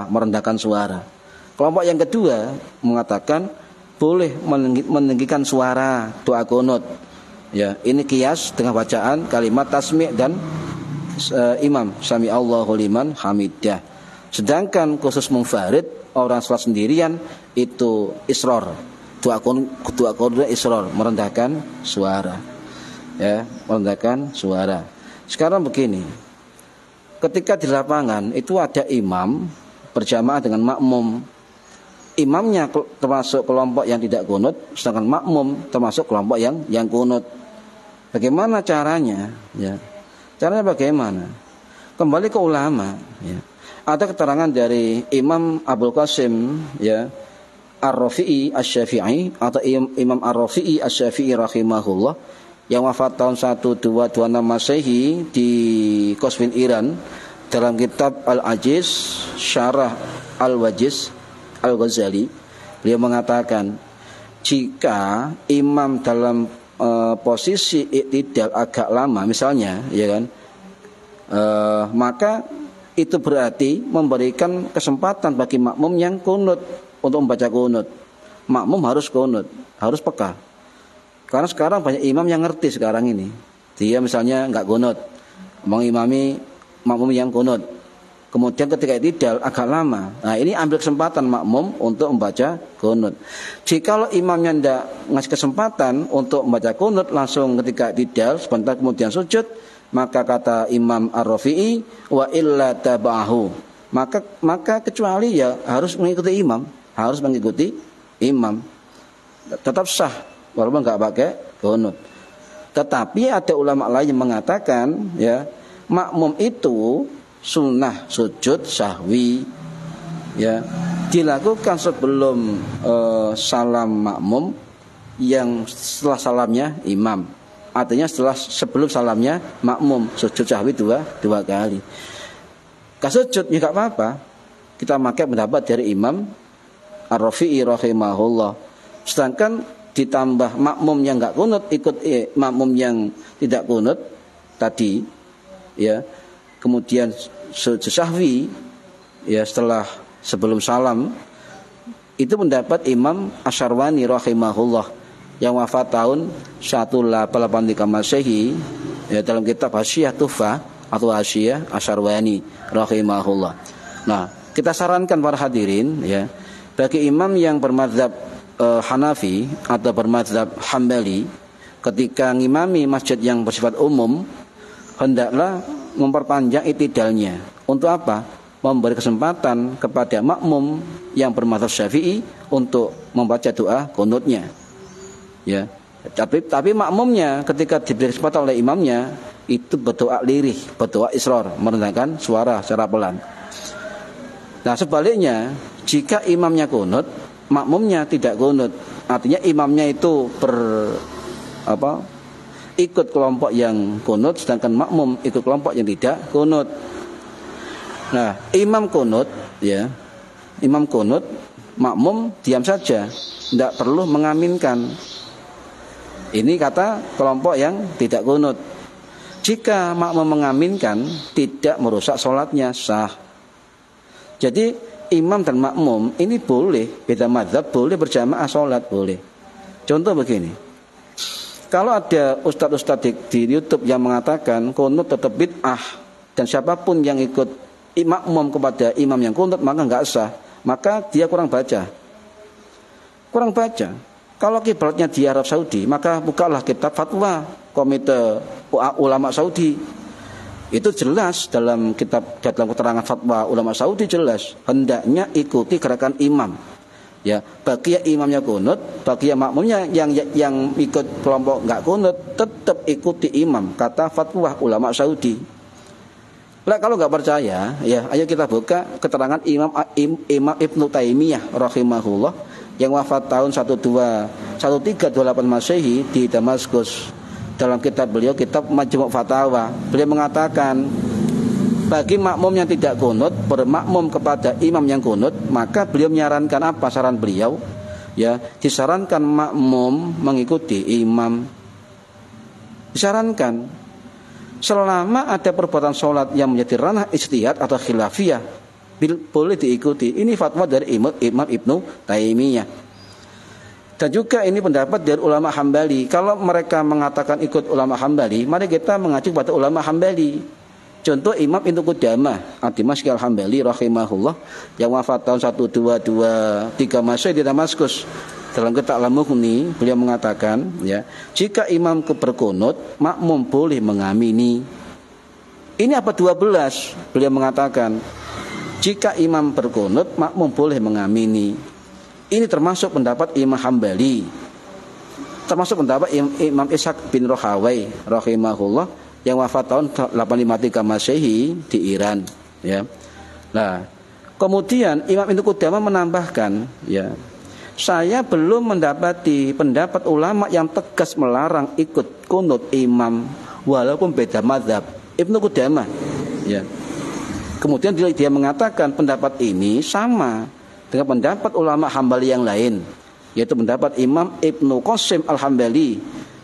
merendahkan suara. Kelompok yang kedua mengatakan boleh meninggikan suara doa qunut ya. Ini kias dengan bacaan kalimat tasmi' dan imam sami Allahu liman hamidah. Sedangkan khusus munfarid, orang salat sendirian, itu israr. Doa qunut israr, merendahkan suara ya, merendahkan suara. Sekarang begini, ketika di lapangan itu ada imam berjamaah dengan makmum. Imamnya termasuk kelompok yang tidak kunut, sedangkan makmum termasuk kelompok yang kunut. Bagaimana caranya? Ya. Caranya bagaimana? Kembali ke ulama. Ya. Ada keterangan dari Imam Abul Qasim, ya, Ar-Rafi'i Asy-Syafi'i atau Imam Ar-Rafi'i Asy-Syafi'i rahimahullah, yang wafat tahun 1226 Masehi di Qazvin, Iran, dalam kitab Al-Ajiz Syarah Al-Wajiz Al-Ghazali, beliau mengatakan jika imam dalam posisi iktidal agak lama misalnya, ya kan, maka itu berarti memberikan kesempatan bagi makmum yang kunut untuk membaca kunut. Makmum harus kunut, harus peka. Karena sekarang banyak imam yang ngerti sekarang ini. Dia misalnya nggak kunut, mengimami makmum yang kunut. Kemudian ketika iktidal agak lama, nah ini ambil kesempatan makmum untuk membaca kunut. Jikalau imamnya tidak ngasih kesempatan untuk membaca kunut langsung ketika iktidal, sebentar kemudian sujud, maka kata Imam Ar-Rafi'i, wa illa tabahu, maka kecuali ya harus mengikuti imam, harus mengikuti imam, tetap sah walaupun nggak pakai kunut. Tetapi ada ulama lain yang mengatakan, ya, makmum itu sunnah sujud sahwi, ya, dilakukan sebelum salam makmum, yang setelah salamnya imam. Artinya sebelum salamnya makmum sujud sahwi dua kali. Kasujud ya nggak apa-apa. Kita pakai pendapat dari Imam Ar-Rafi'i rahimahullah. Sedangkan ditambah makmum yang nggak kunut ikut makmum yang tidak kunut tadi, ya. Kemudian sujud sahwi, ya, setelah sebelum salam, itu pendapat Imam Asyarwani rahimahullah yang wafat tahun 1883 Masehi, ya, dalam kitab Hasyiah Tuhfah atau Hasyiah Asyarwani rahimahullah. Nah, kita sarankan para hadirin, ya, bagi imam yang bermadzhab Hanafi atau bermadzhab Hambali, ketika ngimami masjid yang bersifat umum, hendaklah memperpanjang iktidalnya. Untuk apa? Memberi kesempatan kepada makmum yang bermadzhab Syafi'i untuk membaca doa kunutnya. Ya. Tapi makmumnya ketika diberi kesempatan oleh imamnya itu berdoa lirih, berdoa israr, merendahkan suara secara pelan. Nah, sebaliknya, jika imamnya kunut, makmumnya tidak kunut, artinya imamnya itu ikut kelompok yang kunut, sedangkan makmum ikut kelompok yang tidak kunut. Nah, imam kunut, ya, imam kunut, makmum diam saja, tidak perlu mengaminkan. Ini kata kelompok yang tidak kunut. Jika makmum mengaminkan, tidak merusak sholatnya, sah. Jadi imam dan makmum ini boleh, beda mazhab, boleh berjamaah sholat, boleh. Contoh begini. Kalau ada ustadz-ustadz di YouTube yang mengatakan kunut tetap bid'ah dan siapapun yang ikut makmum kepada imam yang kunut maka nggak sah, maka dia kurang baca. Kalau kiblatnya di Arab Saudi, maka bukalah kitab fatwa Komite Ulama Saudi. Itu jelas dalam keterangan fatwa ulama Saudi jelas hendaknya ikuti gerakan imam. Ya, bagi yang imamnya kunut, bagi yang makmumnya yang ikut kelompok enggak kunut, tetap ikuti imam, kata fatwa ulama Saudi. Lah kalau enggak percaya, ya ayo kita buka keterangan Imam Ibnu Taimiyah rahimahullah yang wafat tahun 1328 Masehi di Damaskus. Dalam kitab beliau, kitab Majmu' Fatawa, beliau mengatakan bagi makmum yang tidak kunut bermakmum kepada imam yang kunut, maka beliau menyarankan apa saran beliau? Ya, disarankan makmum mengikuti imam. Disarankan selama ada perbuatan sholat yang menjadi ranah ijtihad atau khilafiyah, boleh diikuti. Ini fatwa dari Imam Ibnu Taimiyah. Dan juga ini pendapat dari ulama Hambali. Kalau mereka mengatakan ikut ulama Hambali, mari kita mengacu pada ulama Hambali. Contoh Imam Ibnu Qudamah Ad-Dimashqi Al-Hambali rahimahullah yang wafat tahun 1223 Masehi di Damaskus. Dalam kitab Al-Mughni beliau mengatakan, ya, jika imam berkunut, makmum boleh mengamini. Ini apa 12? Beliau mengatakan jika imam berkunut makmum boleh mengamini. Ini termasuk pendapat Imam Hambali, termasuk pendapat Imam Ishaq bin Rahawai rahimahullah yang wafat tahun 853 Masehi di Iran, ya. Nah, kemudian Imam Ibnu Qudamah menambahkan, ya, saya belum mendapati pendapat ulama yang tegas melarang ikut kunut imam walaupun beda mazhab. Ibnu Qudamah, ya. Kemudian dia mengatakan pendapat ini sama dengan pendapat ulama Hambali yang lain, yaitu pendapat Imam Ibnu Qasim Al-Hambali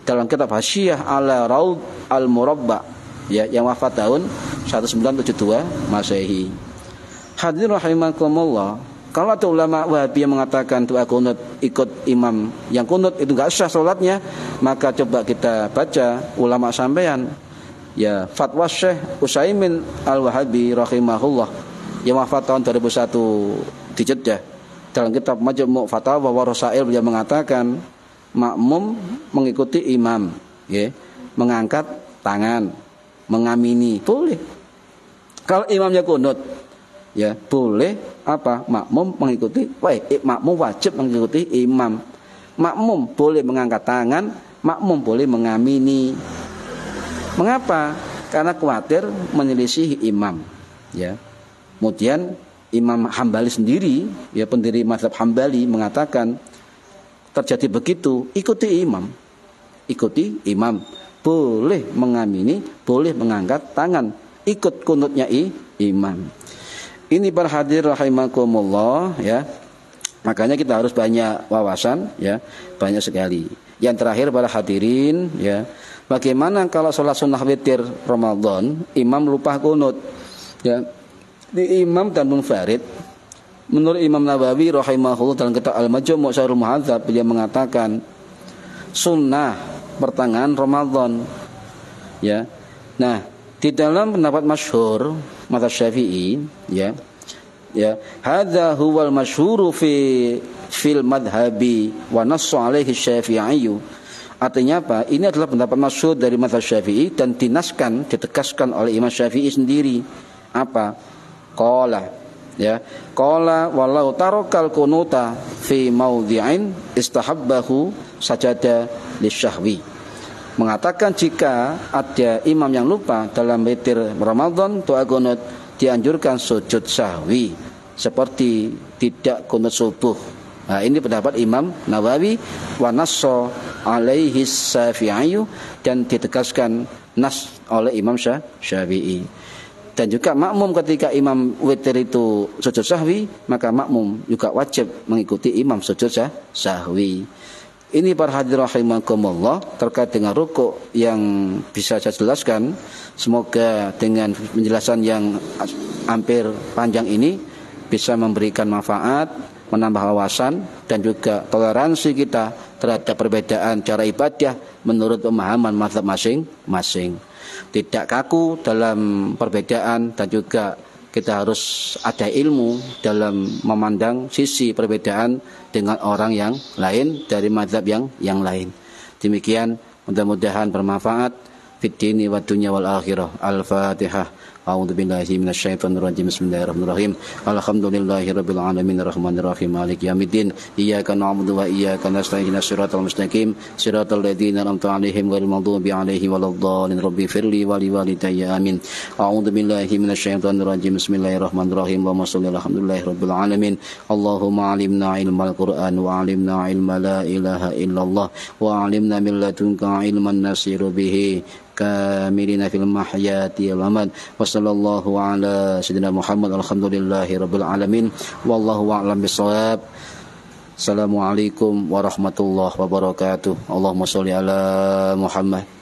dalam kitab Hasyiah ala Raud Al-Murabba, ya, yang wafat tahun 1972 Masehi. Hadirin rahimakumullah, kalau ada ulama Wahabi yang mengatakan doa kunut ikut imam yang kunut itu enggak sah salatnya, maka coba kita baca ulama sampean, ya, fatwa Syekh Utsaimin Al-Wahabi rahimahullah yang wafat tahun 2001 di Jeddah. Dalam kitab Majmu' Fatawa wa Rasail beliau mengatakan makmum mengikuti imam, ya, mengangkat tangan, mengamini boleh. Kalau imamnya kunut, ya, boleh apa? Makmum mengikuti, makmum wajib mengikuti imam. Makmum boleh mengangkat tangan, makmum boleh mengamini. Mengapa? Karena khawatir menyelisihi imam, ya. Kemudian Imam Hambali sendiri, ya, pendiri mazhab Hambali mengatakan terjadi begitu, ikuti imam. Ikuti imam, boleh mengamini, boleh mengangkat tangan, ikut kunutnya imam. Ini para hadirin rahimakumullah, ya. Makanya kita harus banyak wawasan, ya, banyak sekali. Yang terakhir para hadirin, ya, bagaimana kalau sholat sunnah witir Ramadan imam lupa kunut, ya, di imam dan munfarid? Menurut Imam Nawawi rahimahullah dalam kitab Al-Majmu' Syarhul Muhadzab, dia mengatakan sunnah pertengahan Ramadan, ya. Nah, di dalam pendapat masyhur mazhab Syafi'i, ya, ya, hadza huwal masyhuru fil madhhabi wa nassu alaihi Syafi'i. Artinya apa? Ini adalah pendapat masyhur dari mazhab Syafi'i dan dinaskan, ditegaskan oleh Imam Syafi'i sendiri. Apa? Qala, ya, qala walau tarakal kunuta fi maudhi'in istahabbahu sajada lisyahwi. Mengatakan jika ada imam yang lupa dalam witir Ramadan doa kunut dianjurkan sujud sahwi seperti tidak kunut subuh. Nah, ini pendapat Imam Nawawi wa nasso alaihi Syafi'i, dan ditegaskan nas oleh Imam Syafi'i. Dan juga makmum ketika imam witir itu sujud sahwi, maka makmum juga wajib mengikuti imam sujud sahwi. Ini para hadirin rahimakumullah terkait dengan rukuk yang bisa saya jelaskan. Semoga dengan penjelasan yang hampir panjang ini bisa memberikan manfaat, menambah wawasan, dan juga toleransi kita terhadap perbedaan cara ibadah menurut pemahaman mazhab masing-masing. Tidak kaku dalam perbedaan, dan juga kita harus ada ilmu dalam memandang sisi perbedaan dengan orang yang lain dari mazhab yang lain. Demikian, mudah-mudahan bermanfaat fid dini wad dunya wal akhirah. Al-Fatihah. A'udzu billahi minasyaitonir rajim. Bismillahirrahmanirrahim. Alhamdulillahirabbil alamin arrahmanir rahim maliki yaumiddin. Iyyaka na'budu wa iyyaka nasta'in ihdinas siratal mustaqim siratal ladzina an'amta 'alaihim ghairil maghdubi 'alaihim waladdallin. Rabbi firli wa li walidayya amin. A'udzu billahi minasyaitonir rajim. Bismillahirrahmanirrahim. Wa shallallahu alhamdulillahirabbil alamin. Allahumma 'allimna ilmal qur'an wa 'allimna ilma la ilaha illallah wa 'allimna min ladunka ilman nasiru bihi kamilina fil mahyati wal mamat. Wa sallallahu ala sayyidina Muhammad. Alhamdulillahi rabbil alamin. Wallahu a'lam bissawab. Assalamualaikum warahmatullahi wabarakatuh. Allahumma sholli ala Muhammad.